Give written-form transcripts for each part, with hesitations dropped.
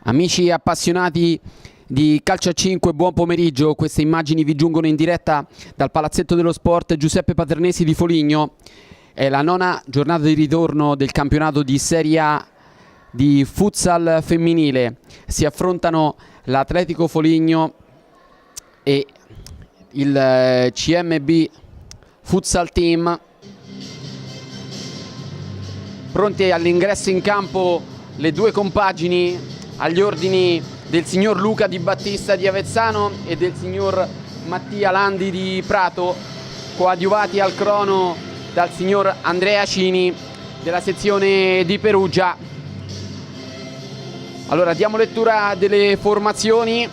Amici appassionati di calcio a 5, buon pomeriggio. Queste immagini vi giungono in diretta dal Palazzetto dello Sport Giuseppe Paternesi di Foligno. È la nona giornata di ritorno del campionato di Serie A di futsal femminile. Si affrontano l'Atletico Foligno e il CMB Futsal Team. Pronti all'ingresso in campo le due compagini agli ordini del signor Luca Di Battista di Avezzano e del signor Mattia Landi di Prato, coadiuvati al crono dal signor Andrea Cini della sezione di Perugia. Allora diamo lettura delle formazioni.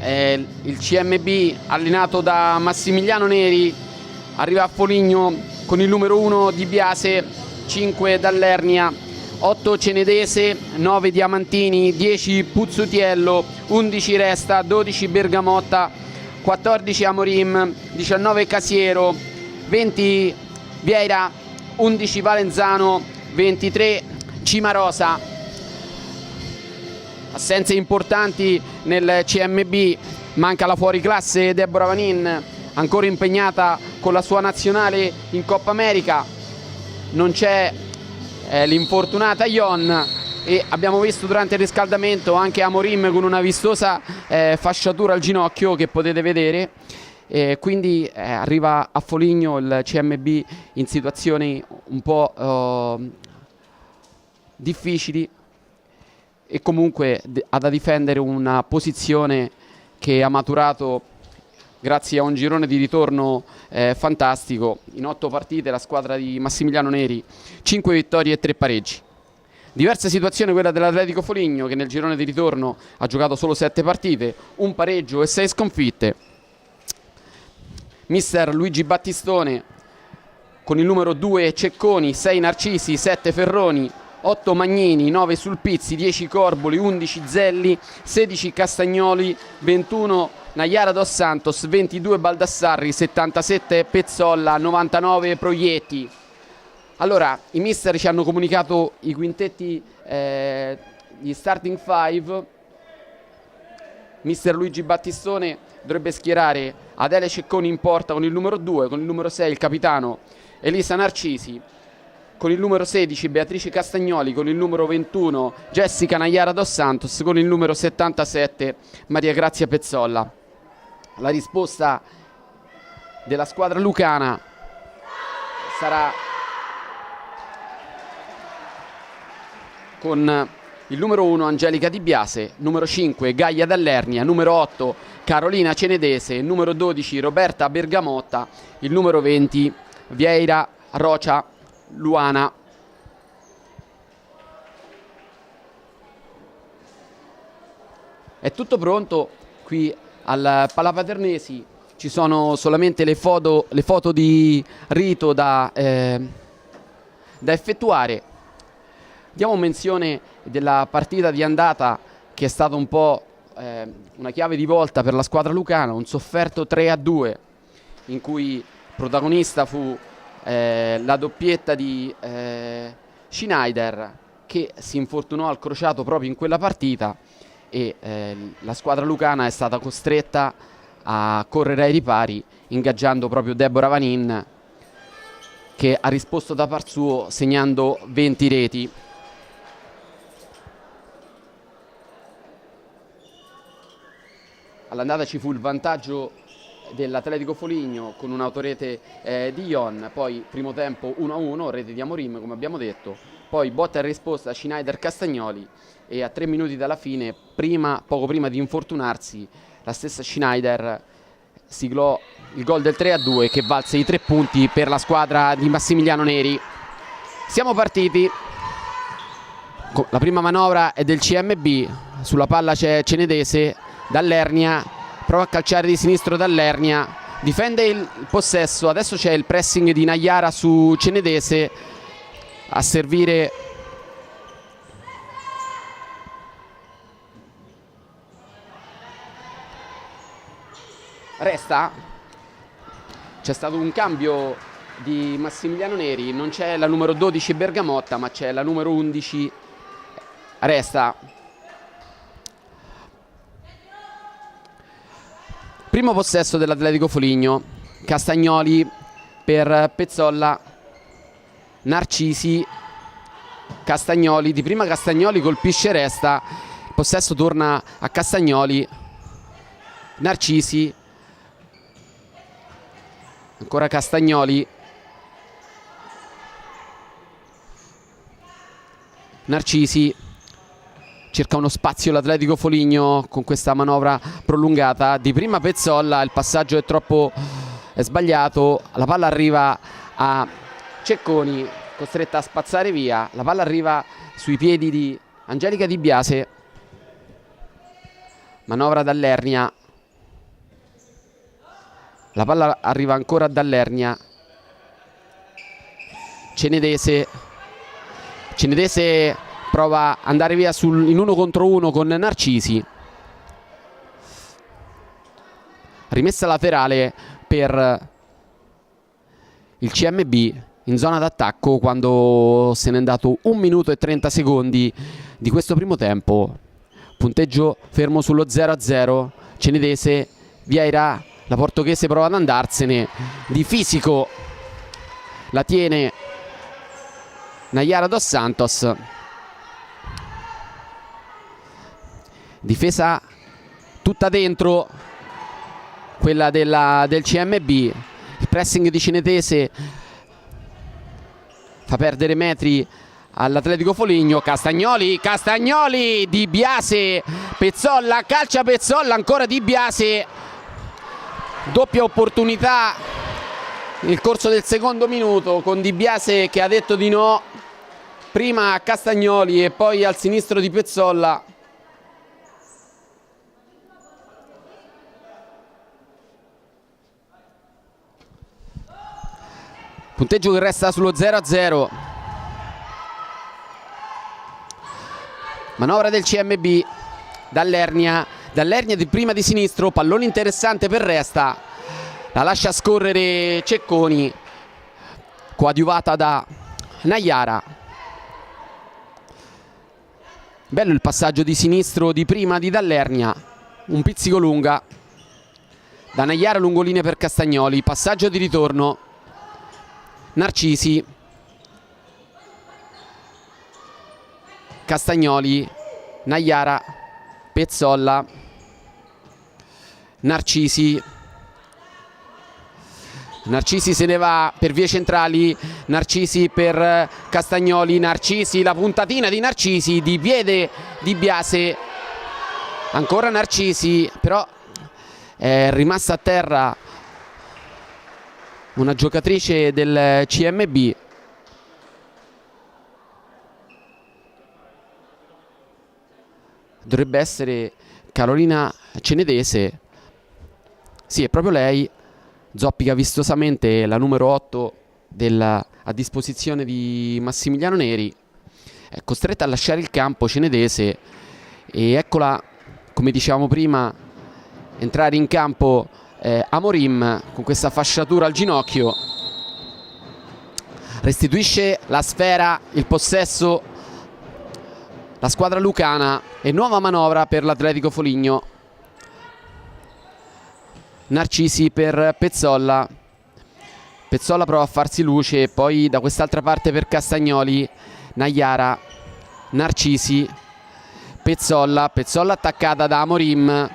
Il CMB allenato da Massimiliano Neri arriva a Foligno con il numero 1 Di Biase, 5 Dall'Ernia, 8 Cenedese, 9 Diamantini, 10 Puzzutiello, 11 Resta, 12 Bergamotta, 14 Amorim, 19 Casiero, 20 Vieira, 11 Valenzano, 23 Cimarosa. Assenze importanti nel CMB, manca la fuoriclasse Deborah Vanin, ancora impegnata con la sua nazionale in Coppa America. Non c'è l'infortunata Ion e abbiamo visto durante il riscaldamento anche Amorim con una vistosa fasciatura al ginocchio che potete vedere. Quindi arriva a Foligno il CMB in situazioni un po' difficili e comunque ha da difendere una posizione che ha maturato grazie a un girone di ritorno fantastico. In 8 partite la squadra di Massimiliano Neri, 5 vittorie e 3 pareggi. Diversa situazione quella dell'Atletico Foligno, che nel girone di ritorno ha giocato solo 7 partite, un pareggio e 6 sconfitte. Mister Luigi Battistone con il numero 2 Cecconi, 6 Narcisi, 7 Ferroni, 8 Magnini, 9 Sulpizzi, 10 Corboli, 11 Zelli, 16 Castagnoli, 21 Nayara Dos Santos, 22 Baldassarri, 77 Pezzolla, 99 Proietti. Allora, i mister ci hanno comunicato i quintetti, gli starting 5. Mister Luigi Battistone dovrebbe schierare Adele Cecconi in porta con il numero 2, con il numero 6 il capitano Elisa Narcisi, con il numero 16 Beatrice Castagnoli, con il numero 21 Jessica Nayara Dos Santos, con il numero 77 Maria Grazia Pezzolla. La risposta della squadra lucana sarà con il numero 1 Angelica Di Biase, numero 5 Gaia Dall'Ernia, numero 8 Carolina Cenedese, numero 12 Roberta Bergamotta, il numero 20 Vieira Rocia Luana. È tutto pronto qui al Palapaternesi. Ci sono solamente le foto di rito da effettuare. Diamo menzione della partita di andata, che è stata un po' una chiave di volta per la squadra lucana, un sofferto 3-2 in cui protagonista fu la doppietta di Schneider, che si infortunò al crociato proprio in quella partita e la squadra lucana è stata costretta a correre ai ripari, ingaggiando proprio Deborah Vanin, che ha risposto da par suo segnando 20 reti. All'andata ci fu il vantaggio dell'Atletico Foligno con un'autorete di Ion, poi primo tempo 1-1, rete di Amorim come abbiamo detto, poi botta e risposta Schneider Castagnoli e a 3 minuti dalla fine, poco prima di infortunarsi, la stessa Schneider siglò il gol del 3-2 che valse i 3 punti per la squadra di Massimiliano Neri. Siamo partiti, la prima manovra è del CMB, sulla palla c'è Cenedese, Dall'Ernia prova a calciare di sinistro Dall'Ernia, difende il possesso, adesso c'è il pressing di Nayara su Cenedese, a servire Resta. C'è stato un cambio di Massimiliano Neri, non c'è la numero 12 Bergamotta ma c'è la numero 11 resta. Primo possesso dell'Atletico Foligno. Castagnoli per Pezzolla. Narcisi. Castagnoli, di prima Castagnoli colpisce, resta. Il possesso torna a Castagnoli. Narcisi. Ancora Castagnoli. Narcisi. Cerca uno spazio l'Atletico Foligno con questa manovra prolungata. Di prima Pezzolla, il passaggio è sbagliato. La palla arriva a Cecconi, costretta a spazzare via. La palla arriva sui piedi di Angelica Di Biase. Manovra dall'Ernia. La palla arriva ancora dall'Ernia. Cenedese prova ad andare via in 1 contro 1 con Narcisi. Rimessa laterale per il CMB in zona d'attacco quando se n'è andato 1 minuto e 30 secondi di questo primo tempo. Punteggio fermo sullo 0-0. Cenedese, Vieira, la portoghese prova ad andarsene. Di fisico la tiene Nayara dos Santos. Difesa tutta dentro, quella del CMB. Il pressing di Cenedese fa perdere metri all'Atletico Foligno. Castagnoli, Di Biase, Pezzolla, calcia Pezzolla, ancora Di Biase. Doppia opportunità nel corso del secondo minuto con Di Biase che ha detto di no, prima a Castagnoli e poi al sinistro di Pezzolla. Punteggio che resta sullo 0-0. Manovra del CMB dall'Ernia di prima di sinistro, pallone interessante per Resta, la lascia scorrere Cecconi, coadiuvata da Nayara. Bello il passaggio di sinistro di prima di dall'Ernia, un pizzico lunga da Nayara, lungolinea per Castagnoli, passaggio di ritorno. Narcisi, Castagnoli, Nayara, Pezzolla, Narcisi se ne va per vie centrali. Narcisi per Castagnoli, Narcisi, la puntatina di Narcisi, di piede Di Biase, ancora Narcisi, però è rimasta a terra una giocatrice del CMB. Dovrebbe essere Carolina Cenedese. Sì, è proprio lei. Zoppica vistosamente la numero 8 a disposizione di Massimiliano Neri. È costretta a lasciare il campo Cenedese e eccola, come dicevamo prima, entrare in campo Amorim con questa fasciatura al ginocchio. Restituisce la sfera, il possesso, la squadra lucana, e nuova manovra per l'Atletico Foligno. Narcisi per Pezzolla. Pezzolla prova a farsi luce, poi da quest'altra parte per Castagnoli. Nayara, Narcisi, Pezzolla attaccata da Amorim.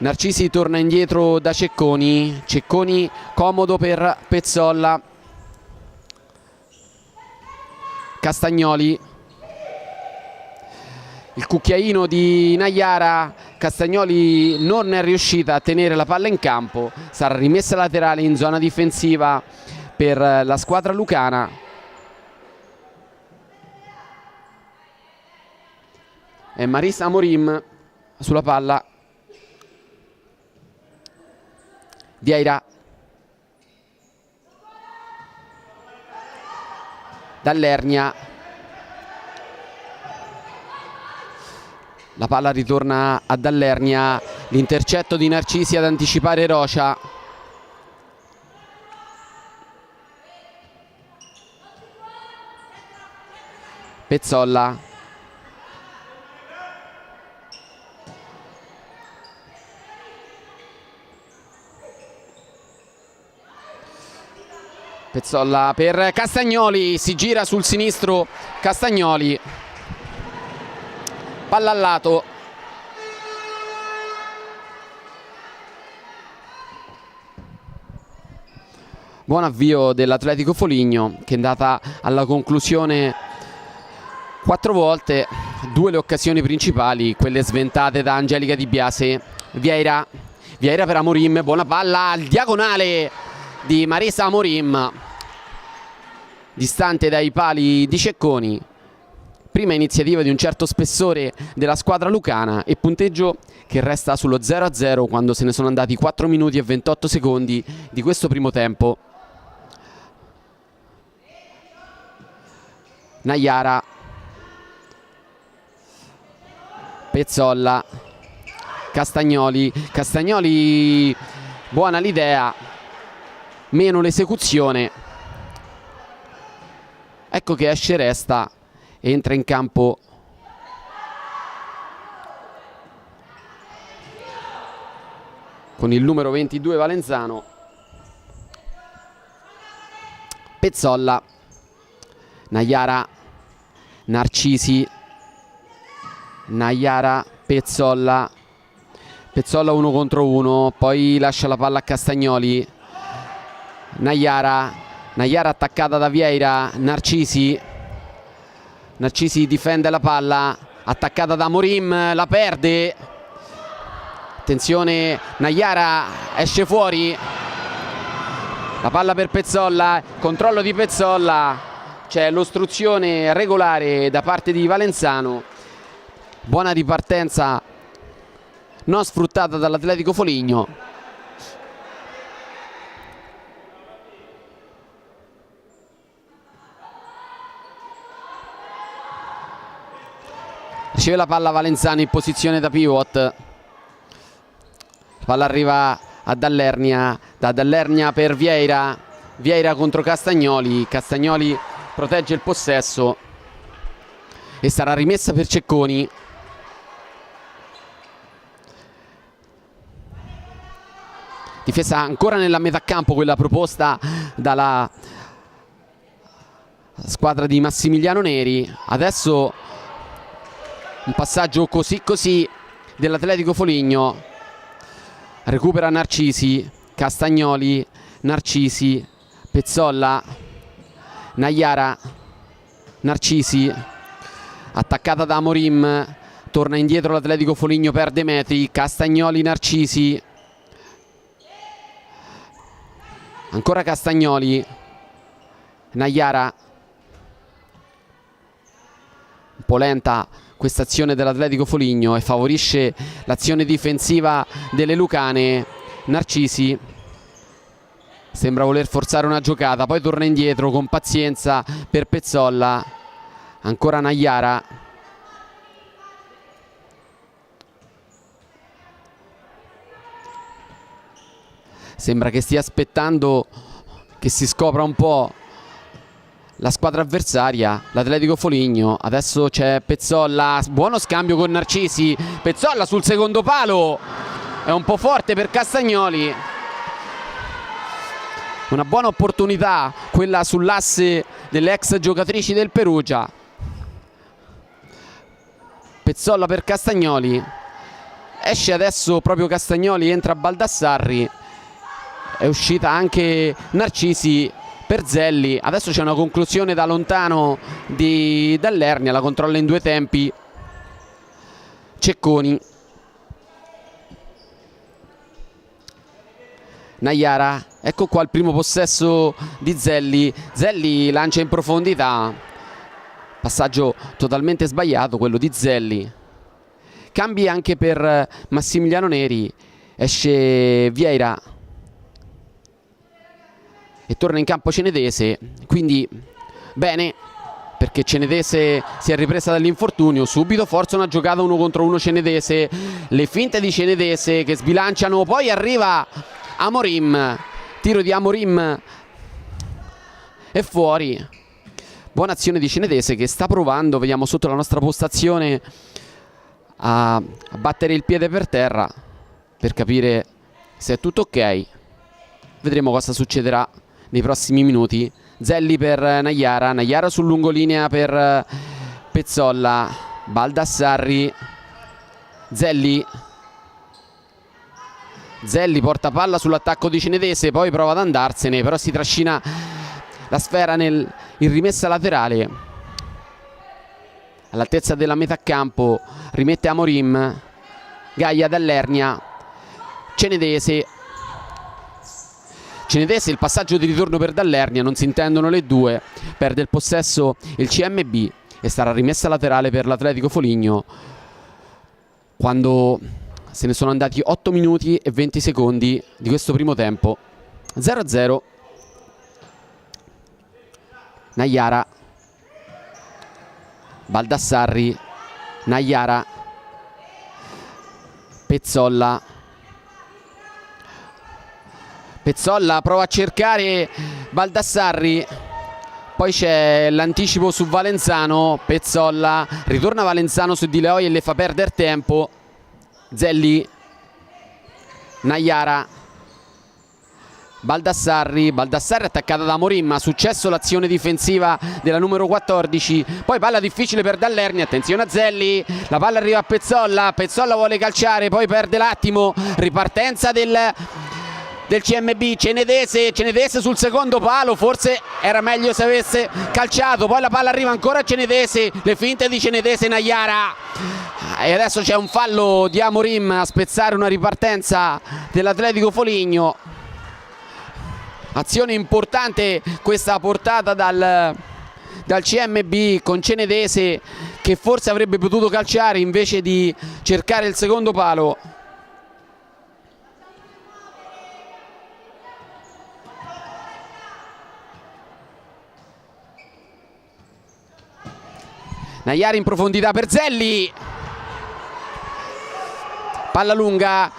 Narcisi torna indietro da Cecconi. Cecconi comodo per Pezzolla. Castagnoli. Il cucchiaino di Nayara. Castagnoli non è riuscita a tenere la palla in campo. Sarà rimessa laterale in zona difensiva per la squadra lucana. È Marisa Amorim sulla palla. Vieira dall'Ernia, la palla ritorna a dall'Ernia, l'intercetto di Narcisi ad anticipare Rocia. Pezzolla, Pezzolla per Castagnoli, si gira sul sinistro Castagnoli, palla al lato. Buon avvio dell'Atletico Foligno, che è andata alla conclusione 4 volte, 2 le occasioni principali, quelle sventate da Angelica Di Biase. Vieira per Amorim, buona palla al diagonale di Marisa Amorim, distante dai pali di Cecconi. Prima iniziativa di un certo spessore della squadra lucana e punteggio che resta sullo 0-0 quando se ne sono andati 4 minuti e 28 secondi di questo primo tempo. Naiara, Pezzolla, Castagnoli, buona l'idea, meno l'esecuzione. Ecco che esce Resta, entra in campo con il numero 22 Valenzano. Pezzolla, Naiara, Narcisi, Naiara, Pezzolla 1 contro 1, poi lascia la palla a Castagnoli. Naiara attaccata da Vieira, Narcisi difende la palla, attaccata da Amorim, la perde. Attenzione, Naiara esce fuori, la palla per Pezzolla, controllo di Pezzolla, c'è l'ostruzione regolare da parte di Valenzano. Buona ripartenza non sfruttata dall'Atletico Foligno. Riceve la palla Valenzano in posizione da pivot. La palla arriva a Dallernia, da Dallernia per Vieira contro Castagnoli protegge il possesso e sarà rimessa per Cecconi. Difesa ancora nella metà campo, quella proposta dalla squadra di Massimiliano Neri. Adesso un passaggio così dell'Atletico Foligno. Recupera Narcisi, Castagnoli, Narcisi, Pezzolla, Naiara, Narcisi, attaccata da Amorim, torna indietro l'Atletico Foligno, perde metri. Castagnoli, Narcisi, ancora Castagnoli, Naiara, un po' lenta questa azione dell'Atletico Foligno e favorisce l'azione difensiva delle lucane. Narcisi sembra voler forzare una giocata, poi torna indietro con pazienza per Pezzolla, ancora Naiara, sembra che stia aspettando che si scopra un po' la squadra avversaria, l'Atletico Foligno. Adesso c'è Pezzolla, buono scambio con Narcisi, Pezzolla sul secondo palo, è un po' forte per Castagnoli. Una buona opportunità quella sull'asse delle ex giocatrici del Perugia. Pezzolla per Castagnoli, esce adesso proprio Castagnoli, entra Baldassarri, è uscita anche Narcisi per Zelli. Adesso c'è una conclusione da lontano di Dallernia, la controlla in 2 tempi Cecconi. Naiara, ecco qua il primo possesso di Zelli lancia in profondità, passaggio totalmente sbagliato quello di Zelli. Cambi anche per Massimiliano Neri, esce Vieira e torna in campo Cenedese, quindi bene, perché Cenedese si è ripresa dall'infortunio. Subito forza una giocata 1 contro 1 Cenedese, le finte di Cenedese che sbilanciano, poi arriva Amorim, tiro di Amorim è fuori. Buona azione di Cenedese che sta provando, vediamo sotto la nostra postazione, a battere il piede per terra per capire se è tutto ok. Vedremo cosa succederà nei prossimi minuti. Zelli per Naiara, Naiara sul lungolinea per Pezzolla, Baldassarri, Zelli porta palla sull'attacco di Cenedese, poi prova ad andarsene, però si trascina la sfera in rimessa laterale all'altezza della metà campo. Rimette Amorim, Gaia Dall'Ernia, Cenedese, il passaggio di ritorno per Dall'Ernia, non si intendono le due, perde il possesso il CMB e sarà rimessa laterale per l'Atletico Foligno quando se ne sono andati 8 minuti e 20 secondi di questo primo tempo. 0-0. Naiara, Baldassarri, Naiara, Pezzolla prova a cercare Baldassarri, poi c'è l'anticipo su Valenzano, Pezzolla, ritorna Valenzano su Di Leoi e le fa perdere tempo. Zelli, Naiara, Baldassarri attaccata da Amorim, ha successo l'azione difensiva della numero 14, poi palla difficile per Dall'Ernia, attenzione a Zelli, la palla arriva a Pezzolla vuole calciare, poi perde l'attimo, ripartenza del CMB, Cenedese sul secondo palo, forse era meglio se avesse calciato, poi la palla arriva ancora a Cenedese, le finte di Cenedese, Naiara, e adesso c'è un fallo di Amorim a spezzare una ripartenza dell'Atletico Foligno. Azione importante questa portata dal CMB con Cenedese che forse avrebbe potuto calciare invece di cercare il secondo palo. Naiara in profondità per Zelli, palla lunga,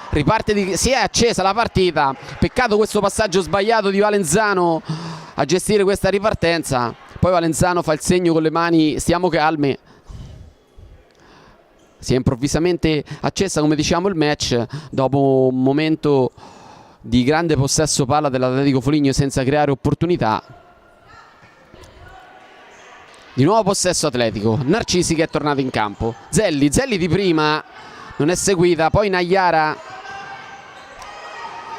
si è accesa la partita, peccato questo passaggio sbagliato di Valenzano a gestire questa ripartenza, poi Valenzano fa il segno con le mani stiamo calmi, si è improvvisamente accesa come diciamo il match dopo un momento di grande possesso palla dell'Atletico Foligno senza creare opportunità. Di nuovo possesso Atletico, Narcisi che è tornato in campo, Zelli di prima non è seguita, poi Naiara,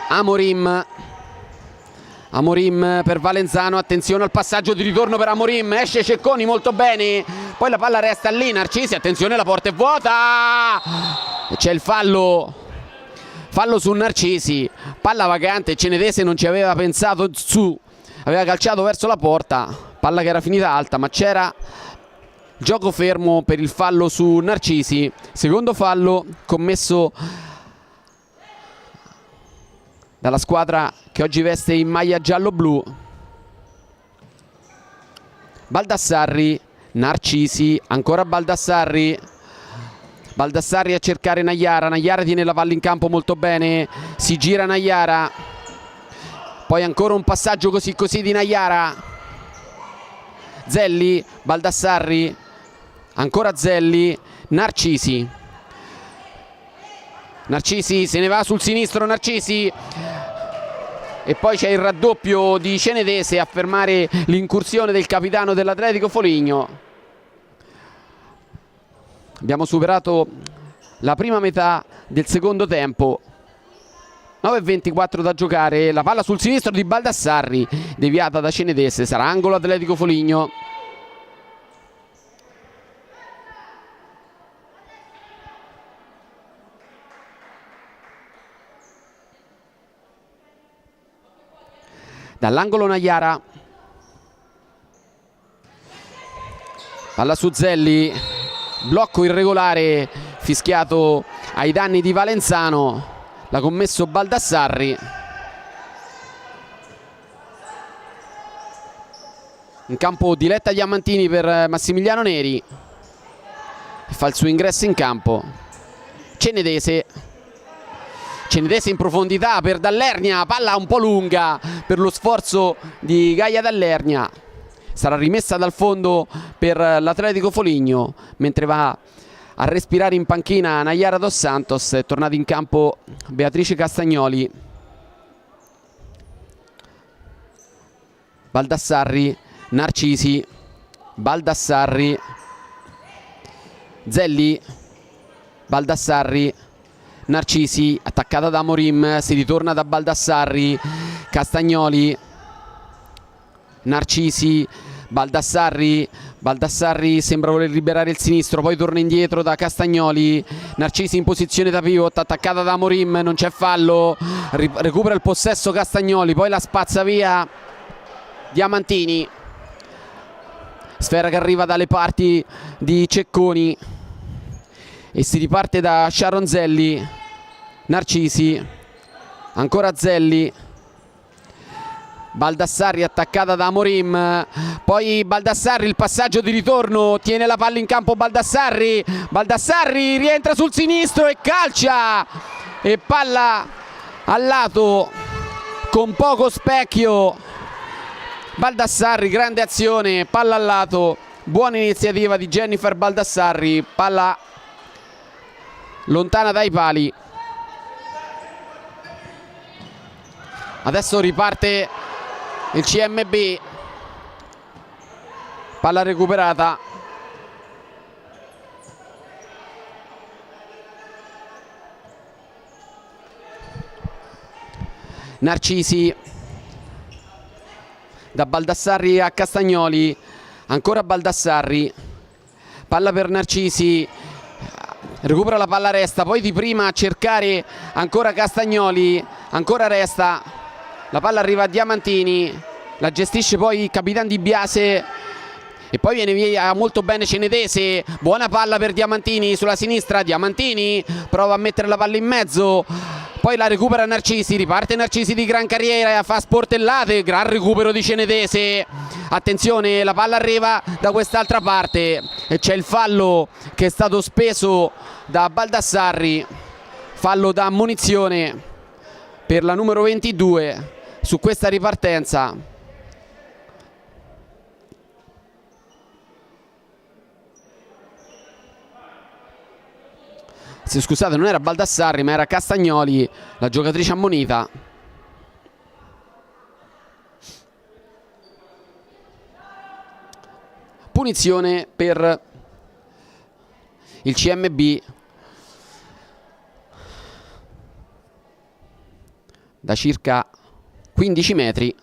Amorim per Valenzano, attenzione al passaggio di ritorno per Amorim, esce Cecconi molto bene, poi la palla resta lì, Narcisi, attenzione la porta è vuota e c'è il fallo su Narcisi, palla vacante, Cenedese non ci aveva pensato aveva calciato verso la porta, palla che era finita alta, ma c'era gioco fermo per il fallo su Narcisi, secondo fallo commesso dalla squadra che oggi veste in maglia giallo-blu. Baldassarri, Narcisi, ancora Baldassarri a cercare Naiara tiene la palla in campo molto bene, si gira Naiara, poi ancora un passaggio così di Naiara, Zelli, Baldassarri, ancora Zelli, Narcisi se ne va sul sinistro, Narcisi, e poi c'è il raddoppio di Cenedese a fermare l'incursione del capitano dell'Atletico Foligno. Abbiamo superato la prima metà del secondo tempo, 9:24 da giocare, la palla sul sinistro di Baldassarri, deviata da Cenedese, sarà angolo Atletico Foligno. Dall'angolo Naiara, palla su Zelli, blocco irregolare fischiato ai danni di Valenzano, l'ha commesso Baldassarri. In campo Diletta Diamantini per Massimiliano Neri, fa il suo ingresso in campo. Cenedese in profondità per Dall'Ernia, palla un po' lunga per lo sforzo di Gaia Dall'Ernia, sarà rimessa dal fondo per l'Atletico Foligno, mentre va a respirare in panchina Naiara Dos Santos. È tornata in campo Beatrice Castagnoli. Baldassarri, Narcisi, Baldassarri, Zelli, Baldassarri, Narcisi, attaccata da Morim, si ritorna da Baldassarri, Castagnoli, Narcisi, Baldassarri, Baldassarri sembra voler liberare il sinistro, poi torna indietro da Castagnoli, Narcisi in posizione da pivot, attaccata da Morim, non c'è fallo, recupera il possesso Castagnoli, poi la spazza via Diamantini, sfera che arriva dalle parti di Cecconi e si riparte da Sharon Zelli, Narcisi, ancora Zelli, Baldassarri attaccata da Morim, poi Baldassarri, il passaggio di ritorno, tiene la palla in campo Baldassarri, Baldassarri rientra sul sinistro e calcia, e palla al lato con poco specchio. Baldassarri, grande azione, palla al lato, buona iniziativa di Jennifer Baldassarri, palla lontana dai pali. Adesso riparte il CMB, palla recuperata, Narcisi, da Baldassarri a Castagnoli, ancora Baldassarri, palla per Narcisi, recupera la palla, resta, poi di prima a cercare ancora Castagnoli, ancora resta, la palla arriva a Diamantini, la gestisce poi il capitano Di Biase e poi viene via molto bene Cenedese, buona palla per Diamantini sulla sinistra, Diamantini prova a mettere la palla in mezzo, poi la recupera Narcisi, riparte Narcisi di gran carriera, fa sportellate, gran recupero di Cenedese, attenzione, la palla arriva da quest'altra parte e c'è il fallo che è stato speso da Baldassarri, fallo da ammonizione per la numero 22 su questa ripartenza. Sì, scusate, non era Baldassarri ma era Castagnoli, la giocatrice ammonita. Punizione per il CMB da circa 15 metri.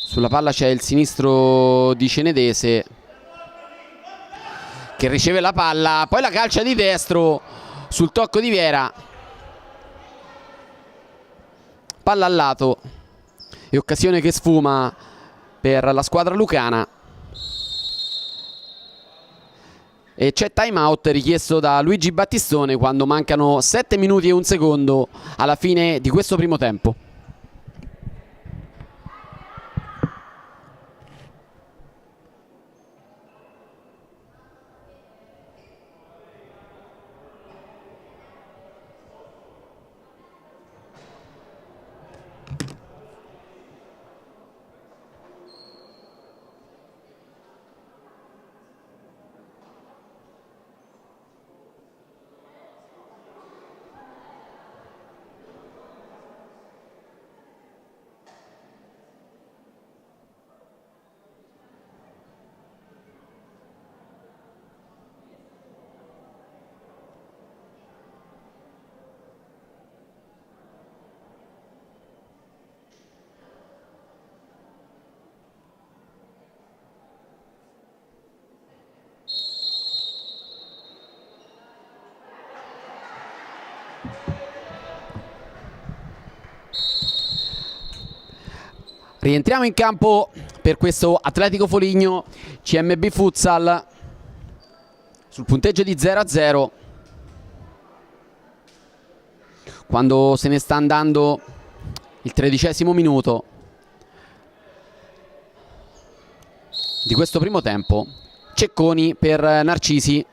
Sulla palla c'è il sinistro di Cenedese che riceve la palla, poi la calcia di destro sul tocco di Viera, palla al lato e occasione che sfuma per la squadra lucana e c'è time out richiesto da Luigi Battistone quando mancano 7 minuti e un secondo alla fine di questo primo tempo. Rientriamo in campo per questo Atletico Foligno CMB Futsal sul punteggio di 0-0 quando se ne sta andando il 13° minuto di questo primo tempo. Cecconi per Narcisi,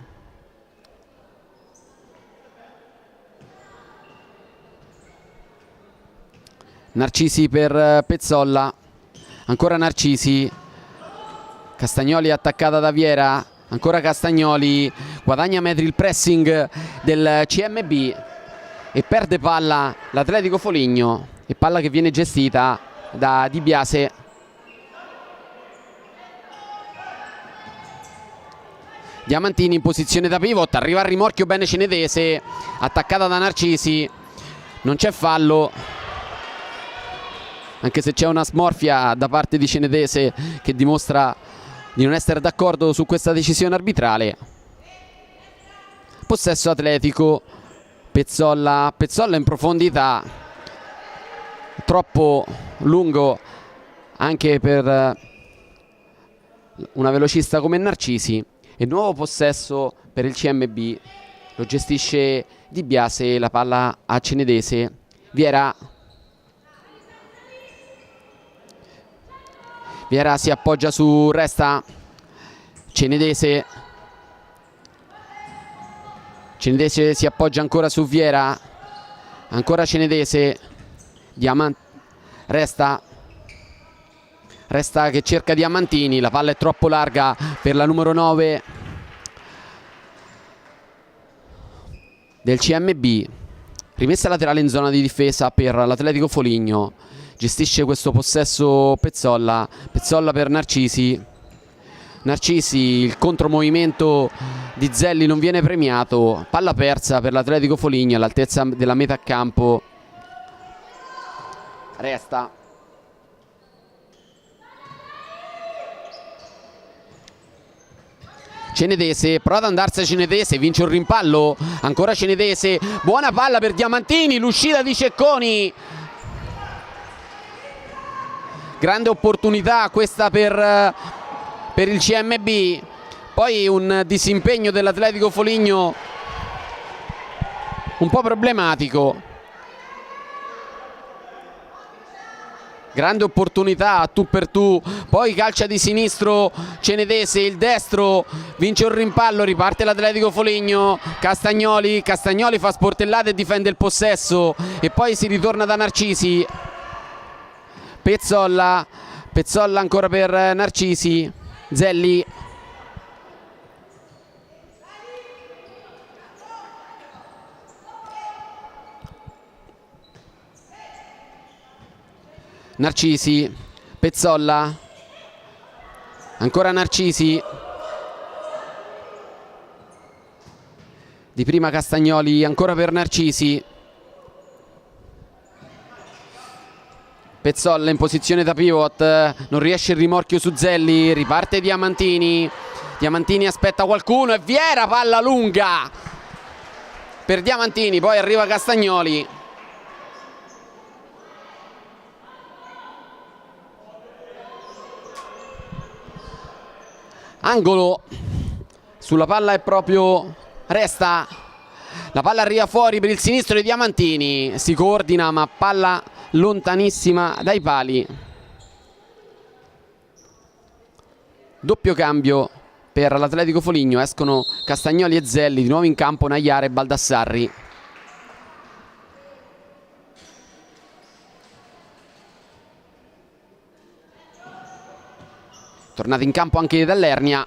Narcisi per Pezzolla, ancora Narcisi, Castagnoli attaccata da Viera, ancora Castagnoli, guadagna metri il pressing del CMB, e perde palla l'Atletico Foligno, e palla che viene gestita da Di Biase. Diamantini in posizione da pivot, arriva al rimorchio bene Cenedese, attaccata da Narcisi, non c'è fallo, anche se c'è una smorfia da parte di Cenedese che dimostra di non essere d'accordo su questa decisione arbitrale. Possesso Atletico, Pezzolla in profondità, troppo lungo anche per una velocista come Narcisi, e nuovo possesso per il CMB. Lo gestisce Di Biase, la palla a Cenedese. Viera si appoggia su Resta. Cenedese si appoggia ancora su Viera, ancora Cenedese. Resta che cerca Diamantini, la palla è troppo larga per la numero 9 del CMB. Rimessa laterale in zona di difesa per l'Atletico Foligno. Gestisce questo possesso Pezzolla per Narcisi. Il contromovimento di Zelli non viene premiato, palla persa per l'Atletico Foligno all'altezza della metà campo. Resta Cenedese, prova ad andarsene Cenedese, vince un rimpallo, ancora Cenedese, buona palla per Diamantini, l'uscita di Cecconi, grande opportunità questa per il CMB. Poi un disimpegno dell'Atletico Foligno un po' problematico. Grande opportunità, tu per tu, poi calcia di sinistro Cenedese, il destro vince un rimpallo, riparte l'Atletico Foligno. Castagnoli fa sportellate e difende il possesso, e poi si ritorna da Narcisi. Pezzolla ancora per Narcisi. Zelli, Narcisi, Pezzolla, ancora Narcisi, di prima Castagnoli, ancora per Narcisi. Pezzolla in posizione da pivot, non riesce il rimorchio su Zelli, riparte Diamantini aspetta qualcuno e Viera, palla lunga per Diamantini, poi arriva Castagnoli. Angolo, sulla palla è proprio Resta, la palla arriva fuori per il sinistro di Diamantini, si coordina ma palla lontanissima dai pali. Doppio cambio per l'Atletico Foligno, escono Castagnoli e Zelli, di nuovo in campo Naiara e Baldassarri. Tornata in campo anche dall'Ernia.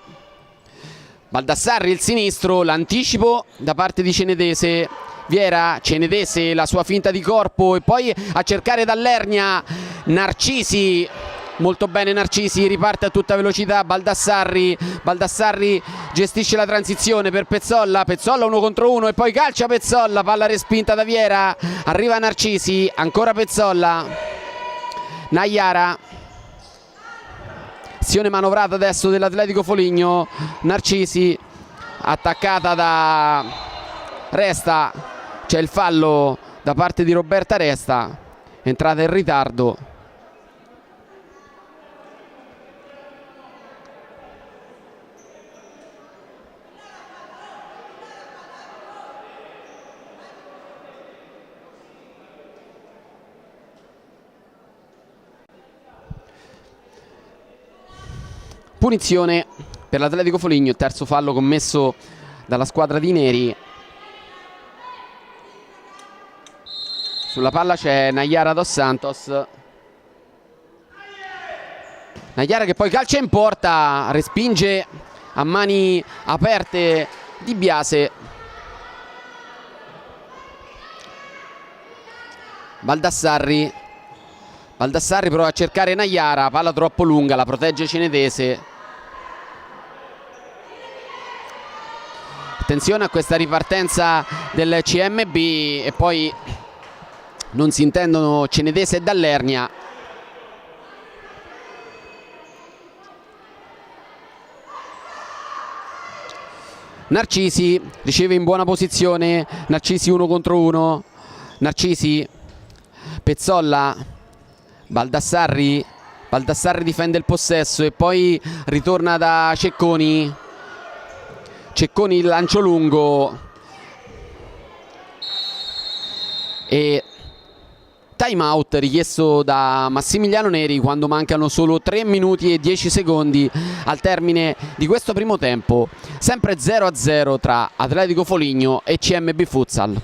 Baldassarri il sinistro, l'anticipo da parte di Cenedese. Viera, Cenedese, la sua finta di corpo e poi a cercare dall'Ernia Narcisi. Molto bene Narcisi, riparte a tutta velocità Baldassarri gestisce la transizione per Pezzolla 1 contro 1 e poi calcia Pezzolla, palla respinta da Viera, arriva Narcisi, ancora Pezzolla, Naiara, azione manovrata adesso dell'Atletico Foligno. Narcisi attaccata da Resta, c'è il fallo da parte di Roberta Resta, entrata in ritardo. Punizione per l'Atletico Foligno, terzo fallo commesso dalla squadra di neri. Sulla palla c'è Naiara dos Santos. Naiara che poi calcia in porta, respinge a mani aperte Di Biase. Baldassarri prova a cercare Naiara, palla troppo lunga, la protegge Cenedese. Attenzione a questa ripartenza del CMB e poi non si intendono Cenedese e Dall'Ernia. Narcisi riceve in buona posizione, Narcisi 1 contro 1, Narcisi, Pezzolla, Baldassarri difende il possesso e poi ritorna da Cecconi, il lancio lungo e time out richiesto da Massimiliano Neri quando mancano solo 3 minuti e 10 secondi al termine di questo primo tempo, sempre 0-0 tra Atletico Foligno e CMB Futsal.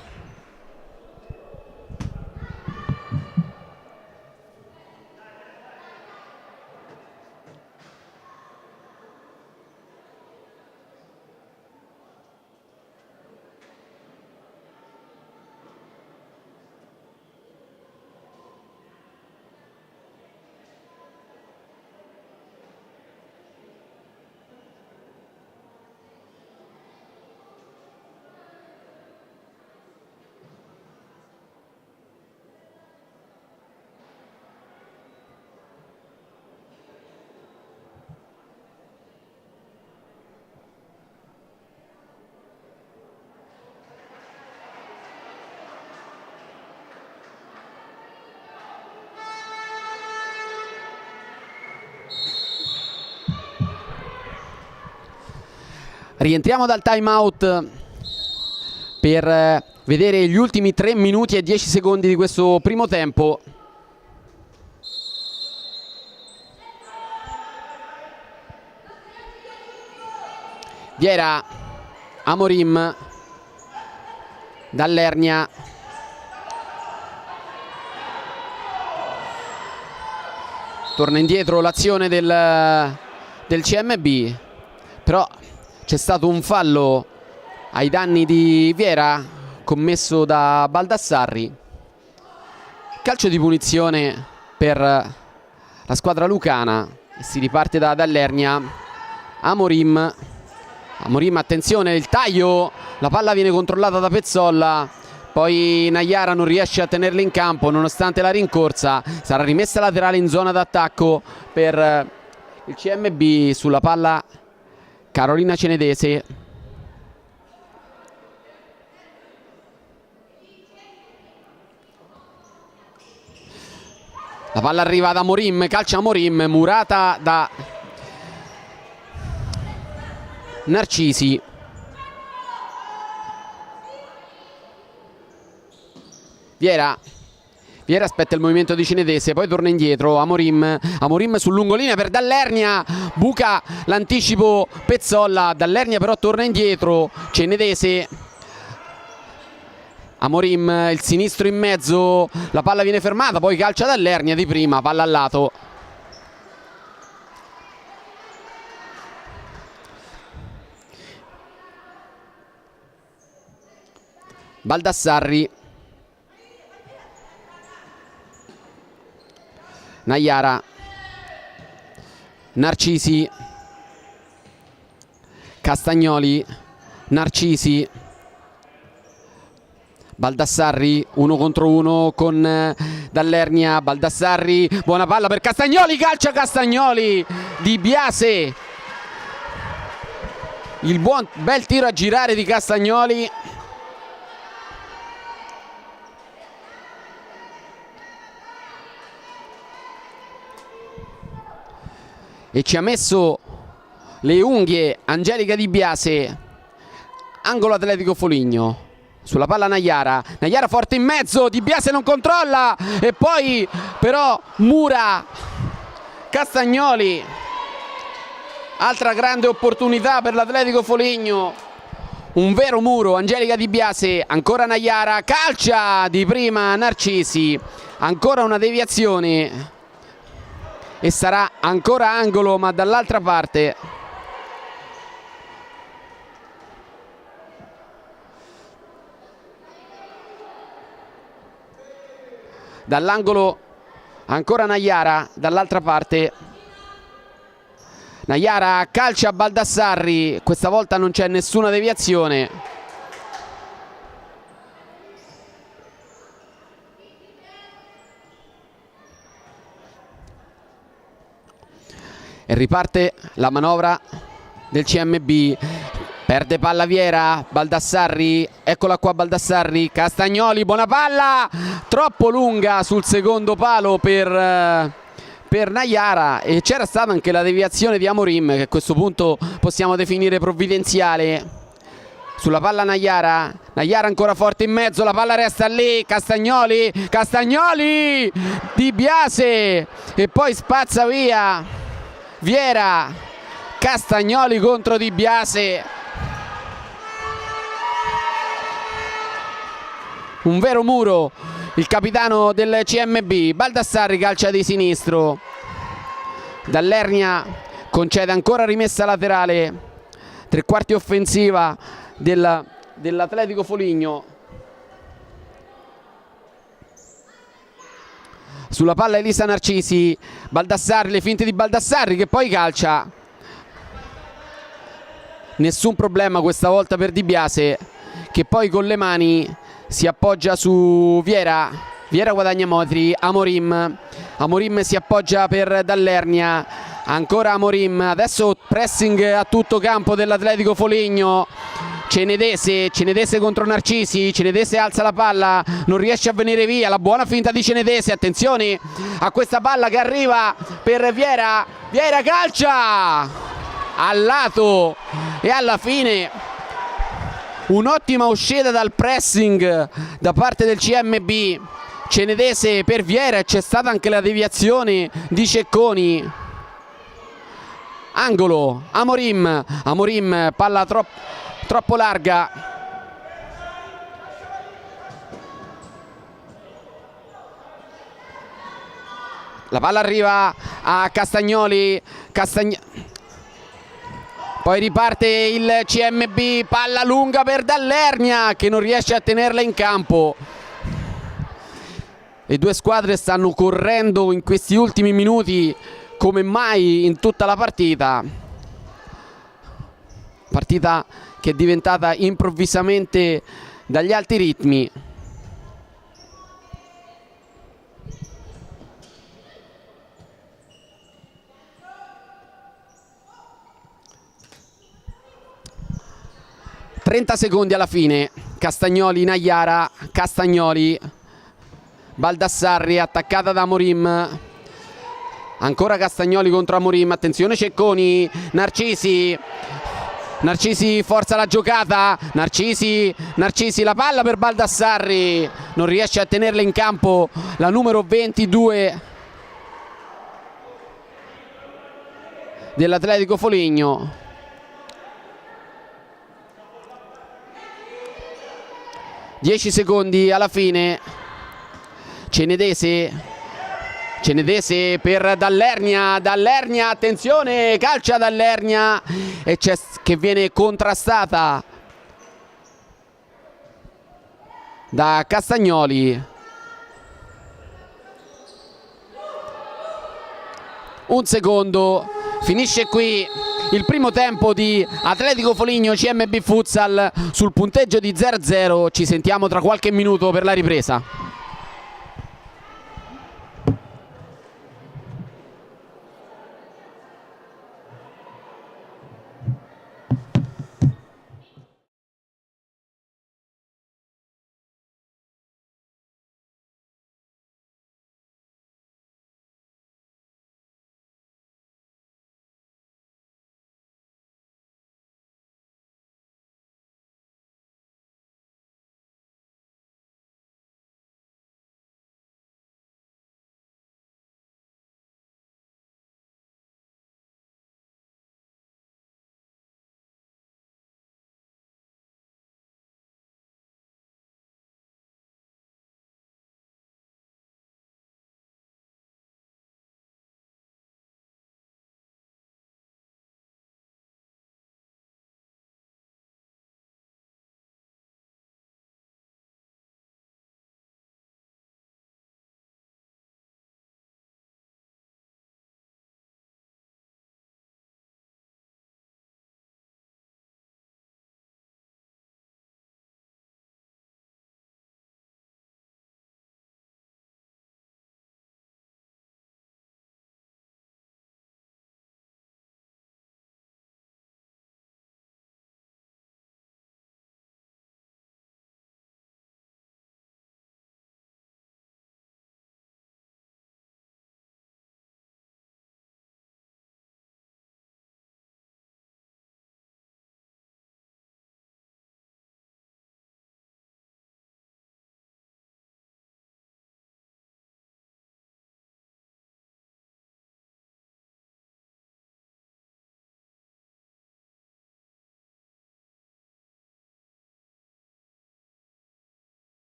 Rientriamo dal time out per vedere gli ultimi 3 minuti e 10 secondi di questo primo tempo. Viera, Amorim, Dall'Ernia, torna indietro l'azione del CMB, però c'è stato un fallo ai danni di Viera commesso da Baldassarri. Calcio di punizione per la squadra lucana e si riparte da Dall'Ernia. Amorim, attenzione, il taglio, la palla viene controllata da Pezzolla, poi Naiara non riesce a tenerla in campo nonostante la rincorsa. Sarà rimessa laterale in zona d'attacco per il CMB. Sulla palla Carolina Cenedese. La palla arriva da Amorim, calcia Amorim, murata da Narcisi. Viera aspetta il movimento di Cenedese, poi torna indietro. Amorim sul lungolinea per Dall'Ernia, buca l'anticipo Pezzolla, Dall'Ernia però torna indietro. Cenedese, Amorim, il sinistro in mezzo, la palla viene fermata, poi calcia Dall'Ernia di prima, palla al lato. Baldassarri, Naiara, Narcisi, Castagnoli, Narcisi, Baldassarri 1 contro 1 con Dall'Ernia. Baldassarri, buona palla per Castagnoli, calcia Castagnoli di Biase, il bel tiro a girare di Castagnoli. E ci ha messo le unghie Angelica Di Biase. Angolo Atletico Foligno. Sulla palla Naiara forte in mezzo, Di Biase non controlla e poi però mura Castagnoli. Altra grande opportunità per l'Atletico Foligno, un vero muro. Angelica Di Biase, ancora Naiara, calcia di prima Narcisi, ancora una deviazione e sarà ancora angolo ma dall'altra parte. dall'angolo ancora Naiara, dall'altra parte Naiara calcia a Baldassarri, questa volta non c'è nessuna deviazione. E riparte la manovra del CMB. Perde palla Viera, Baldassarri, eccola qua Baldassarri, Castagnoli, buona palla, troppo lunga sul secondo palo per Naiara, e c'era stata anche la deviazione di Amorim, che a questo punto possiamo definire provvidenziale. Sulla palla Naiara, Naiara ancora forte in mezzo, la palla resta lì, Castagnoli, Di Biase, e poi spazza via Viera, Castagnoli contro Di Biase. Un vero muro il capitano del CMB. Baldassarri calcia di sinistro, Dall'Ernia concede ancora rimessa laterale, tre quarti offensiva dell'Atletico Foligno. Sulla palla Elisa Narcisi, Baldassarri, le finte di Baldassarri che poi calcia. Nessun problema questa volta per Di Biase, che poi con le mani si appoggia su Viera. Viera guadagna metri, Amorim si appoggia per Dall'Ernia, ancora Amorim, adesso pressing a tutto campo dell'Atletico Foligno. Cenedese contro Narcisi, Cenedese alza la palla, non riesce a venire via, la buona finta di Cenedese, attenzione a questa palla che arriva per Viera, Viera calcia al lato e alla fine un'ottima uscita dal pressing da parte del CMB. Cenedese per Viera, e c'è stata anche la deviazione di Cecconi. Angolo, Amorim, palla troppo larga. La palla arriva a Castagnoli, poi riparte il CMB, palla lunga per Dall'Ernia che non riesce a tenerla in campo. Le due squadre stanno correndo in questi ultimi minuti come mai in tutta la partita. Partita che è diventata improvvisamente dagli alti ritmi. ...30 secondi alla fine, Castagnoli, Naiara, Castagnoli, Baldassarri attaccata da Amorim, ancora Castagnoli contro Amorim, attenzione Cecconi, Narcisi forza la giocata, Narcisi, la palla per Baldassarri, non riesce a tenerla in campo la numero 22 dell'Atletico Foligno. Dieci secondi alla fine, Cenedese per Dall'Ernia, attenzione, calcia Dall'Ernia e che viene contrastata da Castagnoli. Un secondo, finisce qui il primo tempo di Atletico Foligno CMB Futsal sul punteggio di 0-0. Ci sentiamo tra qualche minuto per la ripresa.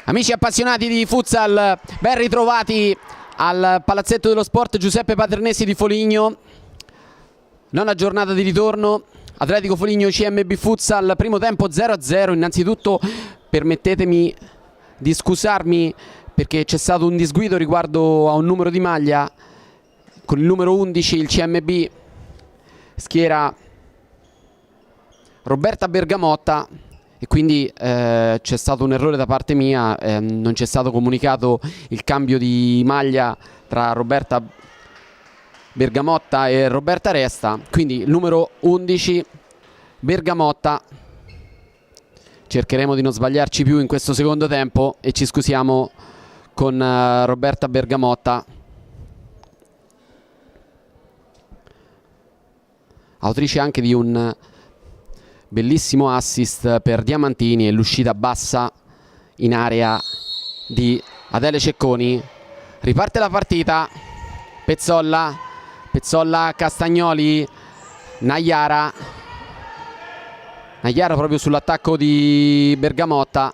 Amici appassionati di futsal, ben ritrovati al Palazzetto dello Sport Giuseppe Paternesi di Foligno. Nona giornata di ritorno, Atletico Foligno CMB Futsal, primo tempo 0-0. Innanzitutto permettetemi di scusarmi perché c'è stato un disguido riguardo a un numero di maglia. Con il numero 11 il CMB schiera Roberta Bergamotta e quindi c'è stato un errore da parte mia, non c'è stato comunicato il cambio di maglia tra Roberta Bergamotta e Roberta Resta, quindi il numero 11 Bergamotta. Cercheremo di non sbagliarci più in questo secondo tempo e ci scusiamo con Roberta Bergamotta, autrice anche di un bellissimo assist per Diamantini e l'uscita bassa in area di Adele Cecconi. Riparte la partita, Pezzolla, Castagnoli, Naiara proprio sull'attacco di Bergamotta.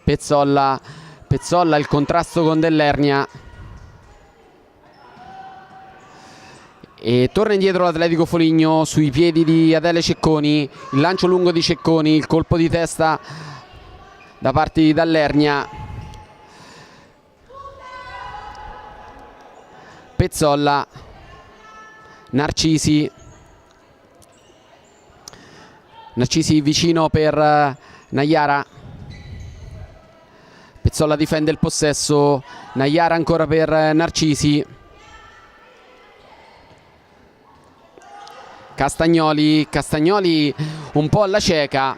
Pezzolla, il contrasto con Dell'Ernia. E torna indietro l'Atletico Foligno sui piedi di Adele Cecconi, il lancio lungo di Cecconi, il colpo di testa da parte di Dall'Ernia. Pezzolla, Narcisi vicino per Naiara. Pezzolla difende il possesso, Naiara ancora per Narcisi. Castagnoli un po' alla cieca,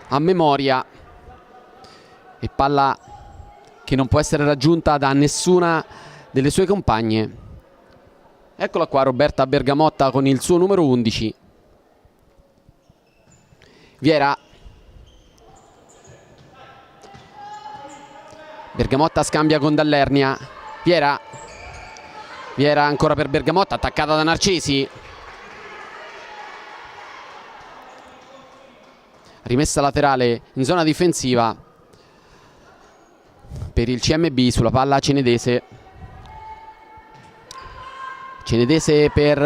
a memoria, e palla che non può essere raggiunta da nessuna delle sue compagne. Eccola qua Roberta Bergamotta con il suo numero 11. Viera, Bergamotta scambia con Dall'Ernia. Viera ancora per Bergamotta, attaccata da Narcisi. Rimessa laterale in zona difensiva per il CMB sulla palla Cenedese per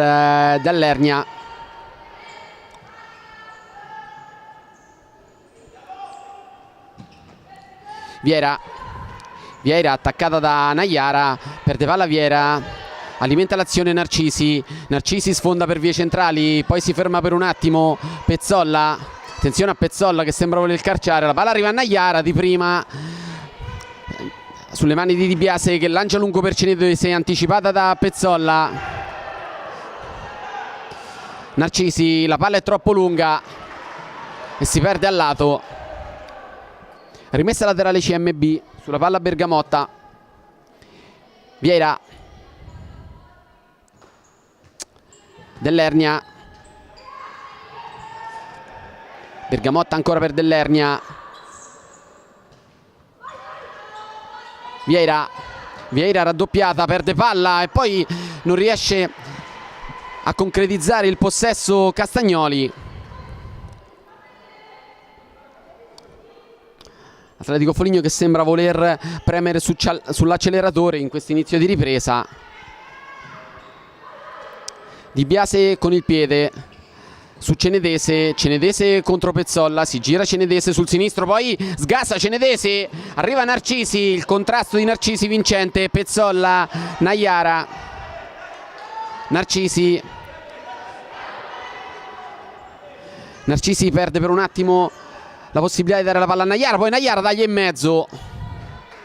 Dall'Ernia. Viera attaccata da Naiara, perde palla Viera, alimenta l'azione Narcisi sfonda per vie centrali, poi si ferma per un attimo. Pezzolla, attenzione a Pezzolla che sembra voler calciare, la palla arriva a Naiara di prima sulle mani di Di Biase che lancia lungo per Cenedese, anticipata da Pezzolla. Narcisi, la palla è troppo lunga e si perde al lato. Rimessa laterale CMB sulla palla Bergamotta. Vieira, Dell'Ernia, Bergamotta ancora per Dell'Ernia. Vieira raddoppiata, perde palla e poi non riesce a concretizzare il possesso Castagnoli. Atletico Foligno che sembra voler premere sull'acceleratore in questo inizio di ripresa. Di Biase con il piede su Cenedese contro Pezzolla, si gira Cenedese sul sinistro, poi sgasa Cenedese, arriva Narcisi, il contrasto di Narcisi vincente. Pezzolla, Naiara, Narcisi perde per un attimo la possibilità di dare la palla a Naiara, poi Naiara taglia in mezzo,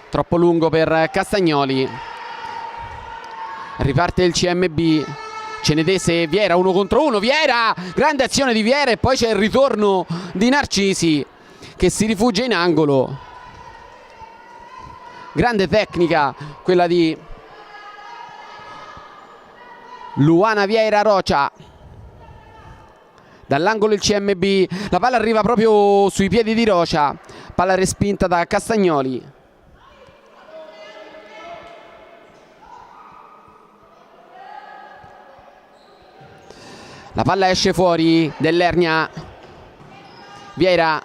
troppo lungo per Castagnoli. Riparte il CMB, Cenedese, Viera 1 contro 1, Viera, grande azione di Viera e poi c'è il ritorno di Narcisi che si rifugia in angolo. Grande tecnica quella di Luana Vieira Rocha. Dall'angolo il CMB, la palla arriva proprio sui piedi di Rocha, palla respinta da Castagnoli. La palla esce fuori, Dell'Ernia, Vieira